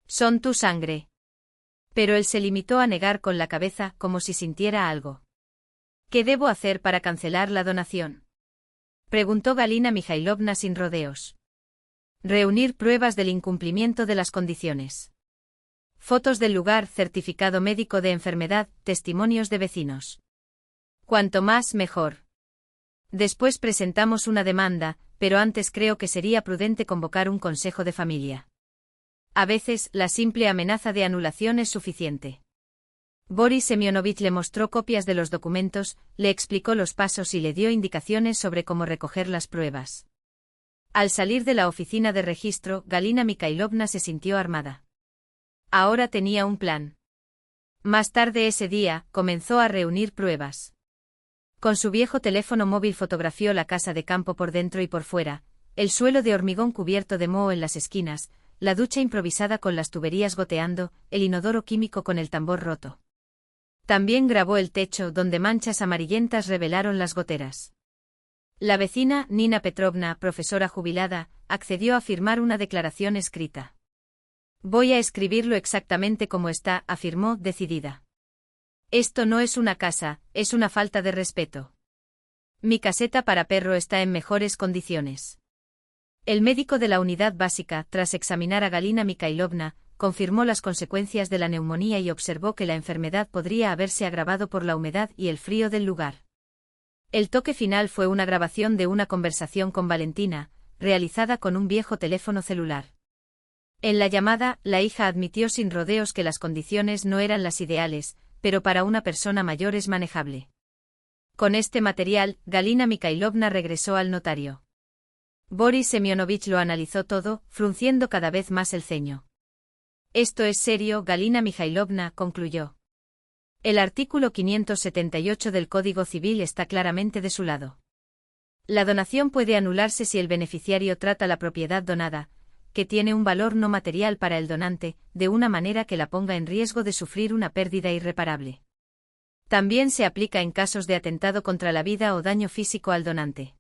A: Son tu sangre. Pero él se limitó a negar con la cabeza, como si sintiera algo. ¿Qué debo hacer para cancelar la donación?, preguntó Galina Mikhailovna sin rodeos. Reunir pruebas del incumplimiento de las condiciones. Fotos del lugar, certificado médico de enfermedad, testimonios de vecinos. Cuanto más, mejor. Después presentamos una demanda, pero antes creo que sería prudente convocar un consejo de familia. A veces, la simple amenaza de anulación es suficiente. Boris Semyonovich le mostró copias de los documentos, le explicó los pasos y le dio indicaciones sobre cómo recoger las pruebas. Al salir de la oficina de registro, Galina Mikhailovna se sintió armada. Ahora tenía un plan. Más tarde ese día, comenzó a reunir pruebas. Con su viejo teléfono móvil fotografió la casa de campo por dentro y por fuera, el suelo de hormigón cubierto de moho en las esquinas, la ducha improvisada con las tuberías goteando, el inodoro químico con el tambor roto. También grabó el techo, donde manchas amarillentas revelaron las goteras. La vecina, Nina Petrovna, profesora jubilada, accedió a firmar una declaración escrita. Voy a escribirlo exactamente como está, afirmó, decidida. Esto no es una casa, es una falta de respeto. Mi caseta para perro está en mejores condiciones. El médico de la unidad básica, tras examinar a Galina Mikhailovna, confirmó las consecuencias de la neumonía y observó que la enfermedad podría haberse agravado por la humedad y el frío del lugar. El toque final fue una grabación de una conversación con Valentina, realizada con un viejo teléfono celular. En la llamada, la hija admitió sin rodeos que las condiciones no eran las ideales, pero para una persona mayor es manejable. Con este material, Galina Mikhailovna regresó al notario. Boris Semyonovich lo analizó todo, frunciendo cada vez más el ceño. Esto es serio, Galina Mikhailovna, concluyó. El artículo 578 del Código Civil está claramente de su lado. La donación puede anularse si el beneficiario trata la propiedad donada, que tiene un valor no material para el donante, de una manera que la ponga en riesgo de sufrir una pérdida irreparable. También se aplica en casos de atentado contra la vida o daño físico al donante.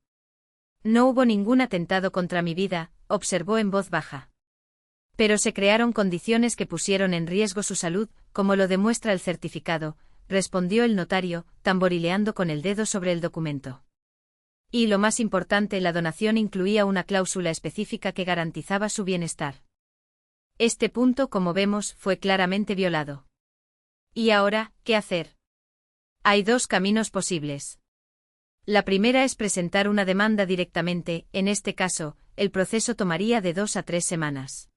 A: No hubo ningún atentado contra mi vida, observó en voz baja. Pero se crearon condiciones que pusieron en riesgo su salud, como lo demuestra el certificado, respondió el notario, tamborileando con el dedo sobre el documento. Y lo más importante, la donación incluía una cláusula específica que garantizaba su bienestar. Este punto, como vemos, fue claramente violado. ¿Y ahora, qué hacer? Hay dos caminos posibles. La primera es presentar una demanda directamente, en este caso, el proceso tomaría de 2 a 3 semanas.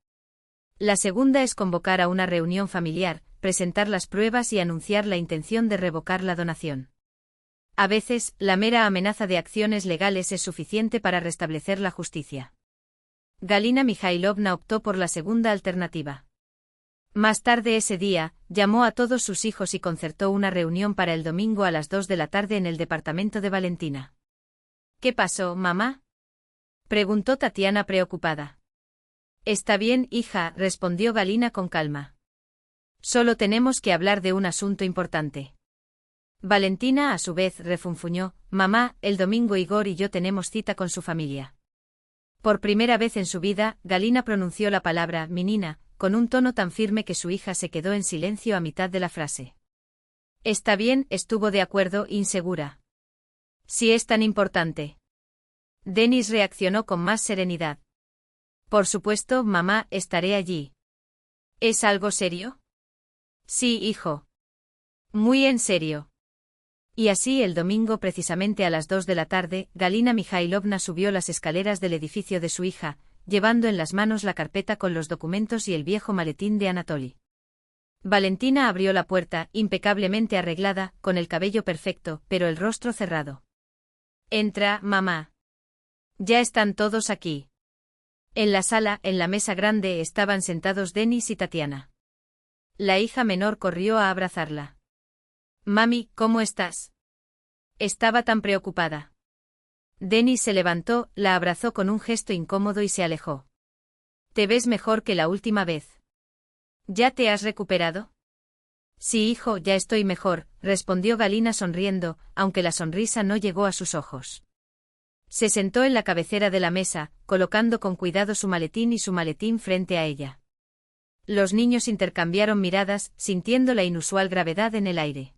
A: La segunda es convocar a una reunión familiar, presentar las pruebas y anunciar la intención de revocar la donación. A veces, la mera amenaza de acciones legales es suficiente para restablecer la justicia. Galina Mikhailovna optó por la segunda alternativa. Más tarde ese día, llamó a todos sus hijos y concertó una reunión para el domingo a las 2 de la tarde en el departamento de Valentina. ¿Qué pasó, mamá?, preguntó Tatiana preocupada. Está bien, hija, respondió Galina con calma. Solo tenemos que hablar de un asunto importante. Valentina a su vez refunfuñó: mamá, el domingo Igor y yo tenemos cita con su familia. Por primera vez en su vida, Galina pronunció la palabra «mi nina», con un tono tan firme que su hija se quedó en silencio a mitad de la frase. Está bien, estuvo de acuerdo, insegura. Si es tan importante. Denis reaccionó con más serenidad. Por supuesto, mamá, estaré allí. ¿Es algo serio? Sí, hijo. Muy en serio. Y así el domingo precisamente a las 2 de la tarde, Galina Mikhailovna subió las escaleras del edificio de su hija, llevando en las manos la carpeta con los documentos y el viejo maletín de Anatoly. Valentina abrió la puerta, impecablemente arreglada, con el cabello perfecto, pero el rostro cerrado. Entra, mamá. Ya están todos aquí. En la sala, en la mesa grande, estaban sentados Denis y Tatiana. La hija menor corrió a abrazarla. Mami, ¿cómo estás? Estaba tan preocupada. Denis se levantó, la abrazó con un gesto incómodo y se alejó. ¿Te ves mejor que la última vez? ¿Ya te has recuperado? Sí, hijo, ya estoy mejor, respondió Galina sonriendo, aunque la sonrisa no llegó a sus ojos. Se sentó en la cabecera de la mesa, colocando con cuidado su maletín y su maletín frente a ella. Los niños intercambiaron miradas, sintiendo la inusual gravedad en el aire.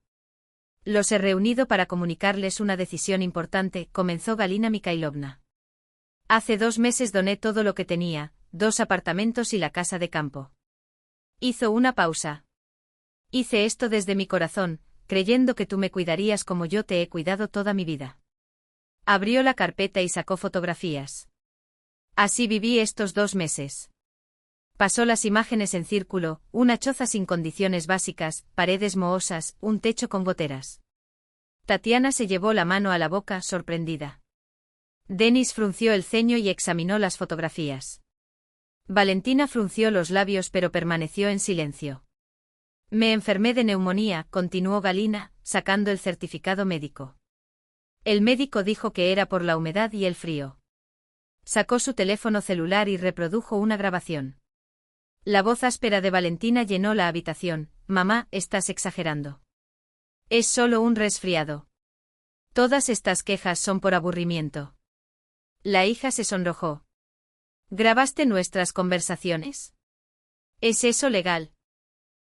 A: Los he reunido para comunicarles una decisión importante, comenzó Galina Mikhailovna. Hace 2 meses doné todo lo que tenía, 2 apartamentos y la casa de campo. Hizo una pausa. Hice esto desde mi corazón, creyendo que tú me cuidarías como yo te he cuidado toda mi vida. Abrió la carpeta y sacó fotografías. Así viví estos 2 meses. Pasó las imágenes en círculo, una choza sin condiciones básicas, paredes mohosas, un techo con goteras. Tatiana se llevó la mano a la boca, sorprendida. Denis frunció el ceño y examinó las fotografías. Valentina frunció los labios pero permaneció en silencio. Me enfermé de neumonía, continuó Galina, sacando el certificado médico. El médico dijo que era por la humedad y el frío. Sacó su teléfono celular y reprodujo una grabación. La voz áspera de Valentina llenó la habitación. Mamá, estás exagerando. Es solo un resfriado. Todas estas quejas son por aburrimiento. La hija se sonrojó. ¿Grabaste nuestras conversaciones? ¿Es eso legal?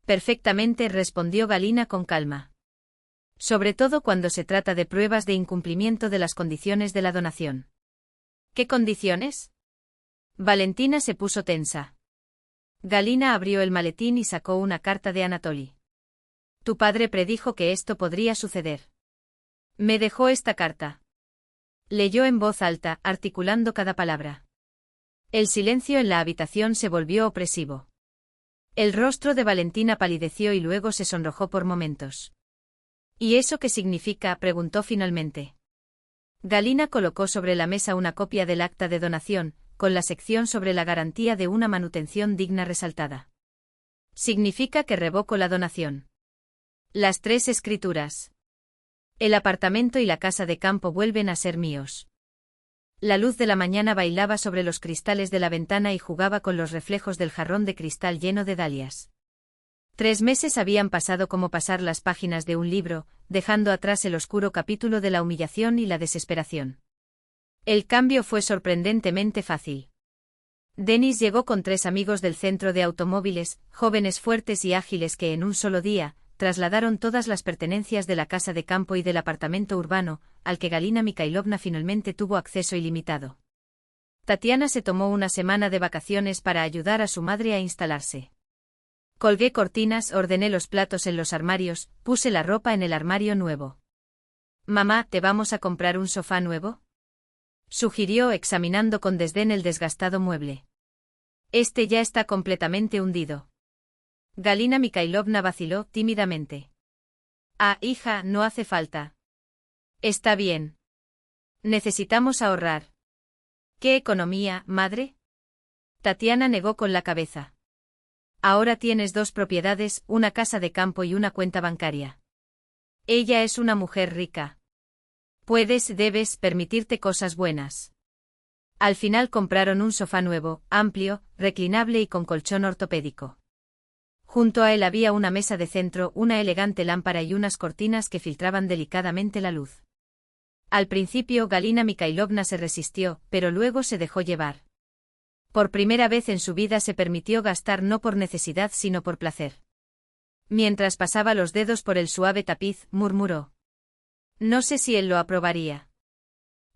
A: Perfectamente, respondió Galina con calma. Sobre todo cuando se trata de pruebas de incumplimiento de las condiciones de la donación. ¿Qué condiciones? Valentina se puso tensa. Galina abrió el maletín y sacó una carta de Anatoly. Tu padre predijo que esto podría suceder. Me dejó esta carta. Leyó en voz alta, articulando cada palabra. El silencio en la habitación se volvió opresivo. El rostro de Valentina palideció y luego se sonrojó por momentos. ¿Y eso qué significa?, preguntó finalmente. Galina colocó sobre la mesa una copia del acta de donación, con la sección sobre la garantía de una manutención digna resaltada. Significa que revoco la donación. Las 3 escrituras. El apartamento y la casa de campo vuelven a ser míos. La luz de la mañana bailaba sobre los cristales de la ventana y jugaba con los reflejos del jarrón de cristal lleno de dalias. 3 meses habían pasado como pasar las páginas de un libro, dejando atrás el oscuro capítulo de la humillación y la desesperación. El cambio fue sorprendentemente fácil. Denis llegó con 3 amigos del centro de automóviles, jóvenes fuertes y ágiles que en un solo día, trasladaron todas las pertenencias de la casa de campo y del apartamento urbano, al que Galina Mikhailovna finalmente tuvo acceso ilimitado. Tatiana se tomó una semana de vacaciones para ayudar a su madre a instalarse. Colgué cortinas, ordené los platos en los armarios, puse la ropa en el armario nuevo. Mamá, ¿te vamos a comprar un sofá nuevo?, sugirió examinando con desdén el desgastado mueble. Este ya está completamente hundido. Galina Mikhailovna vaciló tímidamente. Ah, hija, no hace falta. Está bien. Necesitamos ahorrar. ¿Qué economía, madre? Tatiana negó con la cabeza. Ahora tienes 2 propiedades, una casa de campo y una cuenta bancaria. Ella es una mujer rica. Debes permitirte cosas buenas. Al final compraron un sofá nuevo, amplio, reclinable y con colchón ortopédico. Junto a él había una mesa de centro, una elegante lámpara y unas cortinas que filtraban delicadamente la luz. Al principio Galina Mikhailovna se resistió, pero luego se dejó llevar. Por primera vez en su vida se permitió gastar no por necesidad sino por placer. Mientras pasaba los dedos por el suave tapiz, murmuró. No sé si él lo aprobaría.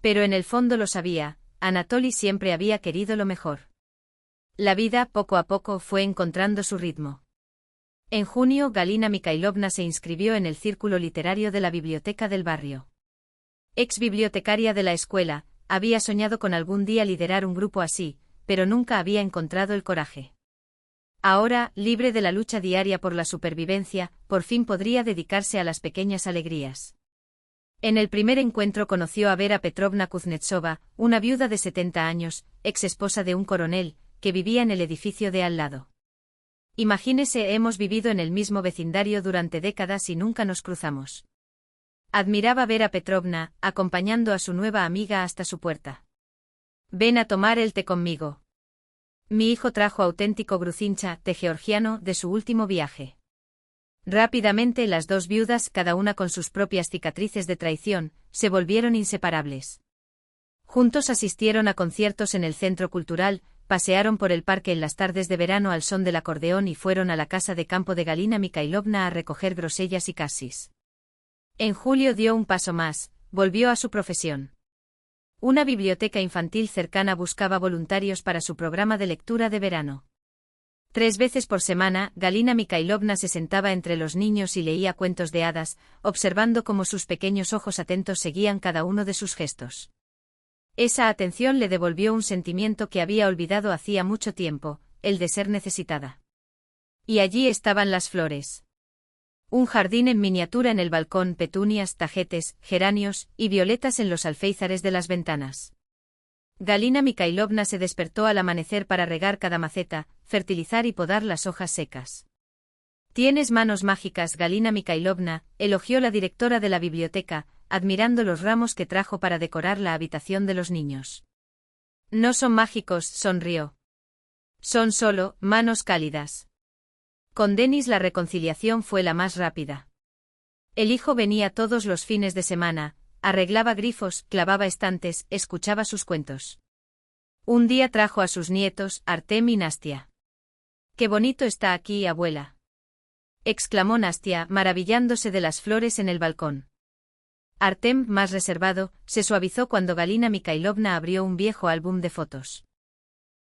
A: Pero en el fondo lo sabía, Anatoly siempre había querido lo mejor. La vida, poco a poco, fue encontrando su ritmo. En junio, Galina Mikhailovna se inscribió en el círculo literario de la biblioteca del barrio. Ex bibliotecaria de la escuela, había soñado con algún día liderar un grupo así, pero nunca había encontrado el coraje. Ahora, libre de la lucha diaria por la supervivencia, por fin podría dedicarse a las pequeñas alegrías. En el primer encuentro conoció a Vera Petrovna Kuznetsova, una viuda de 70 años, ex esposa de un coronel, que vivía en el edificio de al lado. Imagínese, hemos vivido en el mismo vecindario durante décadas y nunca nos cruzamos. Admiraba a Vera Petrovna, acompañando a su nueva amiga hasta su puerta. Ven a tomar el té conmigo. Mi hijo trajo auténtico gruzincha, té georgiano, de su último viaje. Rápidamente las dos viudas, cada una con sus propias cicatrices de traición, se volvieron inseparables. Juntos asistieron a conciertos en el centro cultural, pasearon por el parque en las tardes de verano al son del acordeón y fueron a la casa de campo de Galina Mikhailovna a recoger grosellas y casis. En julio dio un paso más, volvió a su profesión. Una biblioteca infantil cercana buscaba voluntarios para su programa de lectura de verano. 3 veces por semana, Galina Mikhailovna se sentaba entre los niños y leía cuentos de hadas, observando cómo sus pequeños ojos atentos seguían cada uno de sus gestos. Esa atención le devolvió un sentimiento que había olvidado hacía mucho tiempo, el de ser necesitada. Y allí estaban las flores. Un jardín en miniatura en el balcón, petunias, tajetes, geranios y violetas en los alféizares de las ventanas. Galina Mikhailovna se despertó al amanecer para regar cada maceta, fertilizar y podar las hojas secas. Tienes manos mágicas, Galina Mikhailovna, elogió la directora de la biblioteca, admirando los ramos que trajo para decorar la habitación de los niños. No son mágicos, sonrió. Son solo manos cálidas. Con Denis la reconciliación fue la más rápida. El hijo venía todos los fines de semana, arreglaba grifos, clavaba estantes, escuchaba sus cuentos. Un día trajo a sus nietos, Artem y Nastia. «Qué bonito está aquí, abuela», exclamó Nastia, maravillándose de las flores en el balcón. Artem, más reservado, se suavizó cuando Galina Mikhailovna abrió un viejo álbum de fotos.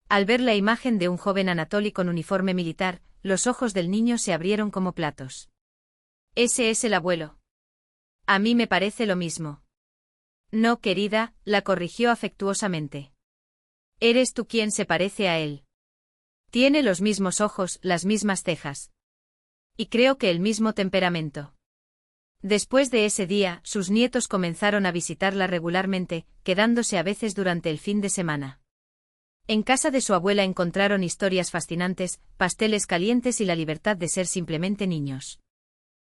A: Al ver la imagen de un joven Anatoly con uniforme militar, los ojos del niño se abrieron como platos. «Ese es el abuelo». «A mí me parece lo mismo». «No, querida», la corrigió afectuosamente. «Eres tú quien se parece a él. Tiene los mismos ojos, las mismas cejas. Y creo que el mismo temperamento». Después de ese día, sus nietos comenzaron a visitarla regularmente, quedándose a veces durante el fin de semana. En casa de su abuela encontraron historias fascinantes, pasteles calientes y la libertad de ser simplemente niños.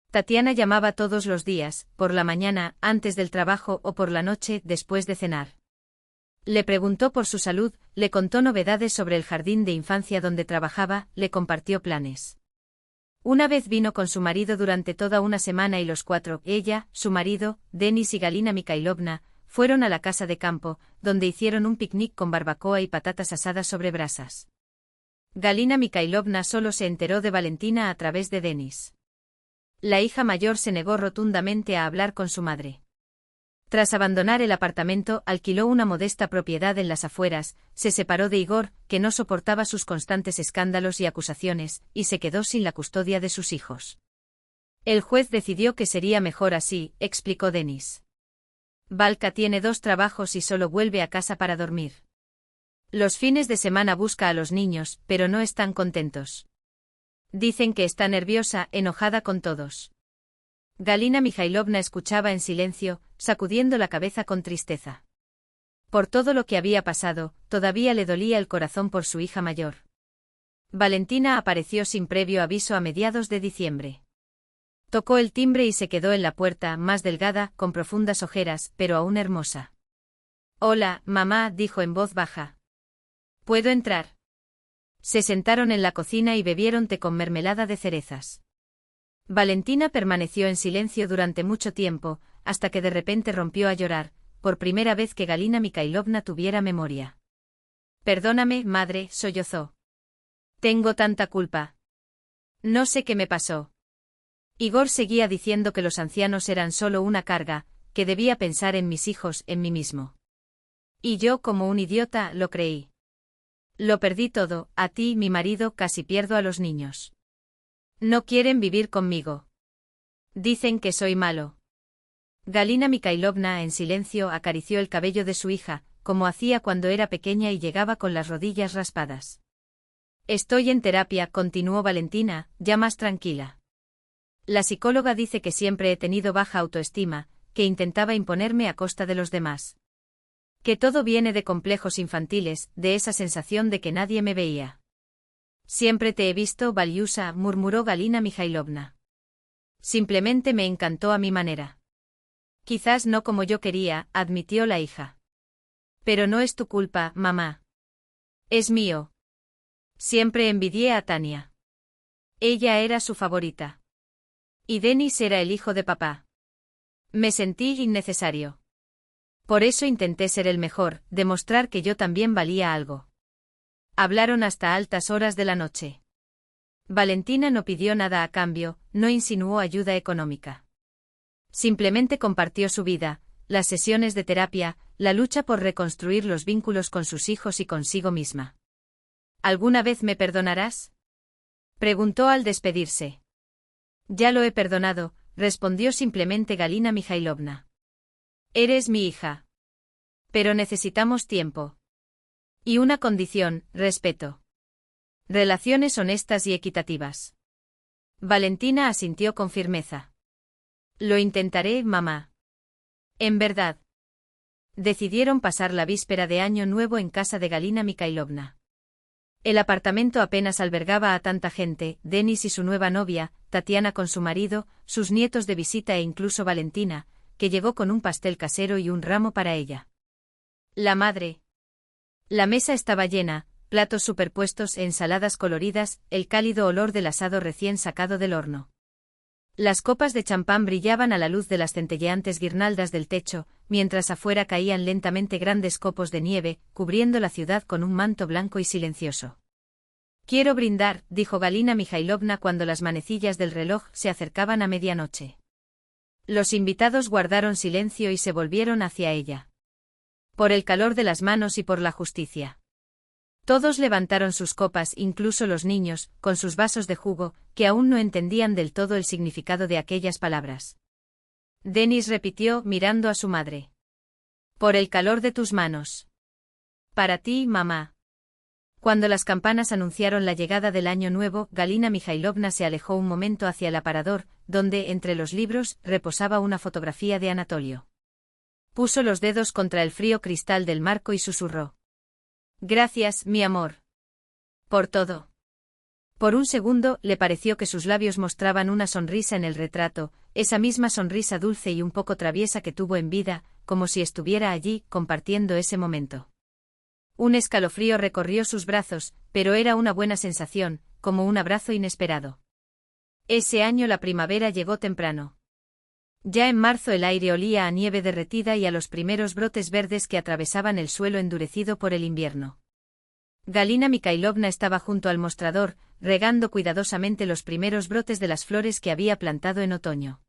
A: Tatiana llamaba todos los días, por la mañana, antes del trabajo o por la noche, después de cenar. Le preguntó por su salud, le contó novedades sobre el jardín de infancia donde trabajaba, le compartió planes. Una vez vino con su marido durante toda una semana y los 4, ella, su marido, Denis y Galina Mikhailovna, fueron a la casa de campo, donde hicieron un picnic con barbacoa y patatas asadas sobre brasas. Galina Mikhailovna solo se enteró de Valentina a través de Denis. La hija mayor se negó rotundamente a hablar con su madre. Tras abandonar el apartamento, alquiló una modesta propiedad en las afueras, se separó de Igor, que no soportaba sus constantes escándalos y acusaciones, y se quedó sin la custodia de sus hijos. El juez decidió que sería mejor así, explicó Denis. Valka tiene 2 trabajos y solo vuelve a casa para dormir. Los fines de semana busca a los niños, pero no están contentos. Dicen que está nerviosa, enojada con todos. Galina Mikhailovna escuchaba en silencio, sacudiendo la cabeza con tristeza. Por todo lo que había pasado, todavía le dolía el corazón por su hija mayor. Valentina apareció sin previo aviso a mediados de diciembre. Tocó el timbre y se quedó en la puerta, más delgada, con profundas ojeras, pero aún hermosa. «Hola, mamá», dijo en voz baja. «¿Puedo entrar?» Se sentaron en la cocina y bebieron té con mermelada de cerezas. Valentina permaneció en silencio durante mucho tiempo, hasta que de repente rompió a llorar, por primera vez que Galina Mikhailovna tuviera memoria. «Perdóname, madre», sollozó. «Tengo tanta culpa. No sé qué me pasó. Igor seguía diciendo que los ancianos eran solo una carga, que debía pensar en mis hijos, en mí mismo. Y yo, como un idiota, lo creí. Lo perdí todo, a ti, mi marido, casi pierdo a los niños. No quieren vivir conmigo. Dicen que soy malo. Galina Mikhailovna, en silencio, acarició el cabello de su hija, como hacía cuando era pequeña y llegaba con las rodillas raspadas. Estoy en terapia, continuó Valentina, ya más tranquila. La psicóloga dice que siempre he tenido baja autoestima, que intentaba imponerme a costa de los demás. Que todo viene de complejos infantiles, de esa sensación de que nadie me veía. Siempre te he visto, Valiusa, murmuró Galina Mikhailovna. Simplemente me encantó a mi manera. Quizás no como yo quería, admitió la hija. Pero no es tu culpa, mamá. Es mío. Siempre envidié a Tania. Ella era su favorita. Y Denis era el hijo de papá. Me sentí innecesario. Por eso intenté ser el mejor, demostrar que yo también valía algo. Hablaron hasta altas horas de la noche. Valentina no pidió nada a cambio, no insinuó ayuda económica. Simplemente compartió su vida, las sesiones de terapia, la lucha por reconstruir los vínculos con sus hijos y consigo misma. ¿Alguna vez me perdonarás?, preguntó al despedirse. Ya lo he perdonado, respondió simplemente Galina Mikhailovna. Eres mi hija. Pero necesitamos tiempo. Y una condición, respeto. Relaciones honestas y equitativas. Valentina asintió con firmeza. Lo intentaré, mamá. En verdad. Decidieron pasar la víspera de Año Nuevo en casa de Galina Mikhailovna. El apartamento apenas albergaba a tanta gente, Denis y su nueva novia, Tatiana con su marido, sus nietos de visita e incluso Valentina, que llegó con un pastel casero y un ramo para ella. La madre. La mesa estaba llena, platos superpuestos, ensaladas coloridas, el cálido olor del asado recién sacado del horno. Las copas de champán brillaban a la luz de las centelleantes guirnaldas del techo, mientras afuera caían lentamente grandes copos de nieve, cubriendo la ciudad con un manto blanco y silencioso. Quiero brindar, dijo Galina Mikhailovna cuando las manecillas del reloj se acercaban a medianoche. Los invitados guardaron silencio y se volvieron hacia ella. Por el calor de las manos y por la justicia. Todos levantaron sus copas, incluso los niños, con sus vasos de jugo, que aún no entendían del todo el significado de aquellas palabras. Denis repitió, mirando a su madre. Por el calor de tus manos. Para ti, mamá. Cuando las campanas anunciaron la llegada del Año Nuevo, Galina Mikhailovna se alejó un momento hacia el aparador, donde, entre los libros, reposaba una fotografía de Anatolio. Puso los dedos contra el frío cristal del marco y susurró. Gracias, mi amor. Por todo. Por un segundo, le pareció que sus labios mostraban una sonrisa en el retrato, esa misma sonrisa dulce y un poco traviesa que tuvo en vida, como si estuviera allí, compartiendo ese momento. Un escalofrío recorrió sus brazos, pero era una buena sensación, como un abrazo inesperado. Ese año la primavera llegó temprano. Ya en marzo el aire olía a nieve derretida y a los primeros brotes verdes que atravesaban el suelo endurecido por el invierno. Galina Mikhailovna estaba junto al mostrador, regando cuidadosamente los primeros brotes de las flores que había plantado en otoño.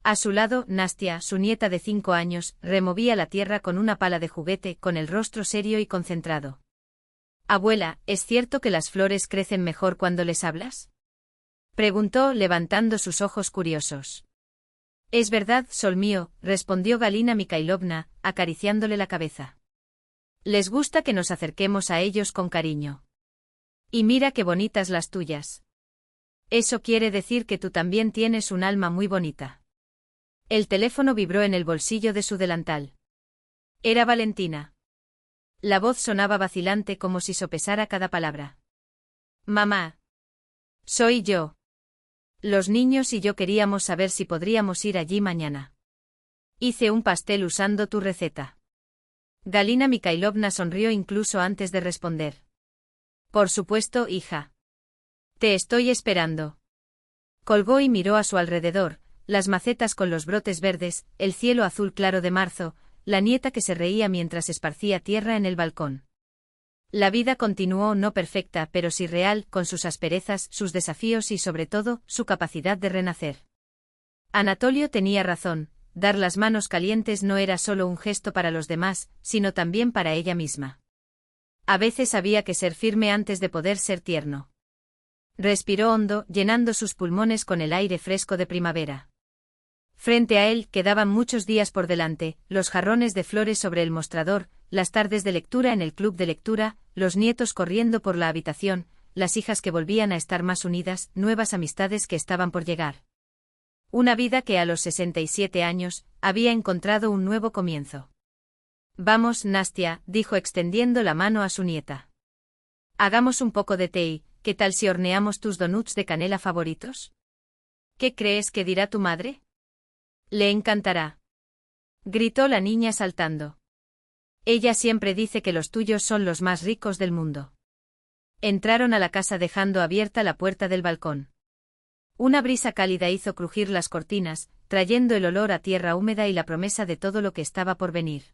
A: A su lado, Nastia, su nieta de 5 años, removía la tierra con una pala de juguete, con el rostro serio y concentrado. Abuela, ¿es cierto que las flores crecen mejor cuando les hablas?, preguntó, levantando sus ojos curiosos. Es verdad, sol mío, respondió Galina Mikhailovna, acariciándole la cabeza. Les gusta que nos acerquemos a ellos con cariño. Y mira qué bonitas las tuyas. Eso quiere decir que tú también tienes un alma muy bonita. El teléfono vibró en el bolsillo de su delantal. Era Valentina. La voz sonaba vacilante como si sopesara cada palabra. Mamá. Soy yo. Los niños y yo queríamos saber si podríamos ir allí mañana. Hice un pastel usando tu receta. Galina Mikhailovna sonrió incluso antes de responder. Por supuesto, hija. Te estoy esperando. Colgó y miró a su alrededor, las macetas con los brotes verdes, el cielo azul claro de marzo, la nieta que se reía mientras esparcía tierra en el balcón. La vida continuó no perfecta pero sí real, con sus asperezas, sus desafíos y sobre todo, su capacidad de renacer. Anatolio tenía razón, dar las manos calientes no era solo un gesto para los demás, sino también para ella misma. A veces había que ser firme antes de poder ser tierno. Respiró hondo, llenando sus pulmones con el aire fresco de primavera. Frente a él quedaban muchos días por delante, los jarrones de flores sobre el mostrador, las tardes de lectura en el club de lectura, los nietos corriendo por la habitación, las hijas que volvían a estar más unidas, nuevas amistades que estaban por llegar. Una vida que a los 67 años, había encontrado un nuevo comienzo. Vamos, Nastia, dijo extendiendo la mano a su nieta. Hagamos un poco de té, ¿qué tal si horneamos tus donuts de canela favoritos? ¿Qué crees que dirá tu madre? Le encantará. Gritó la niña saltando. Ella siempre dice que los tuyos son los más ricos del mundo. Entraron a la casa dejando abierta la puerta del balcón. Una brisa cálida hizo crujir las cortinas, trayendo el olor a tierra húmeda y la promesa de todo lo que estaba por venir.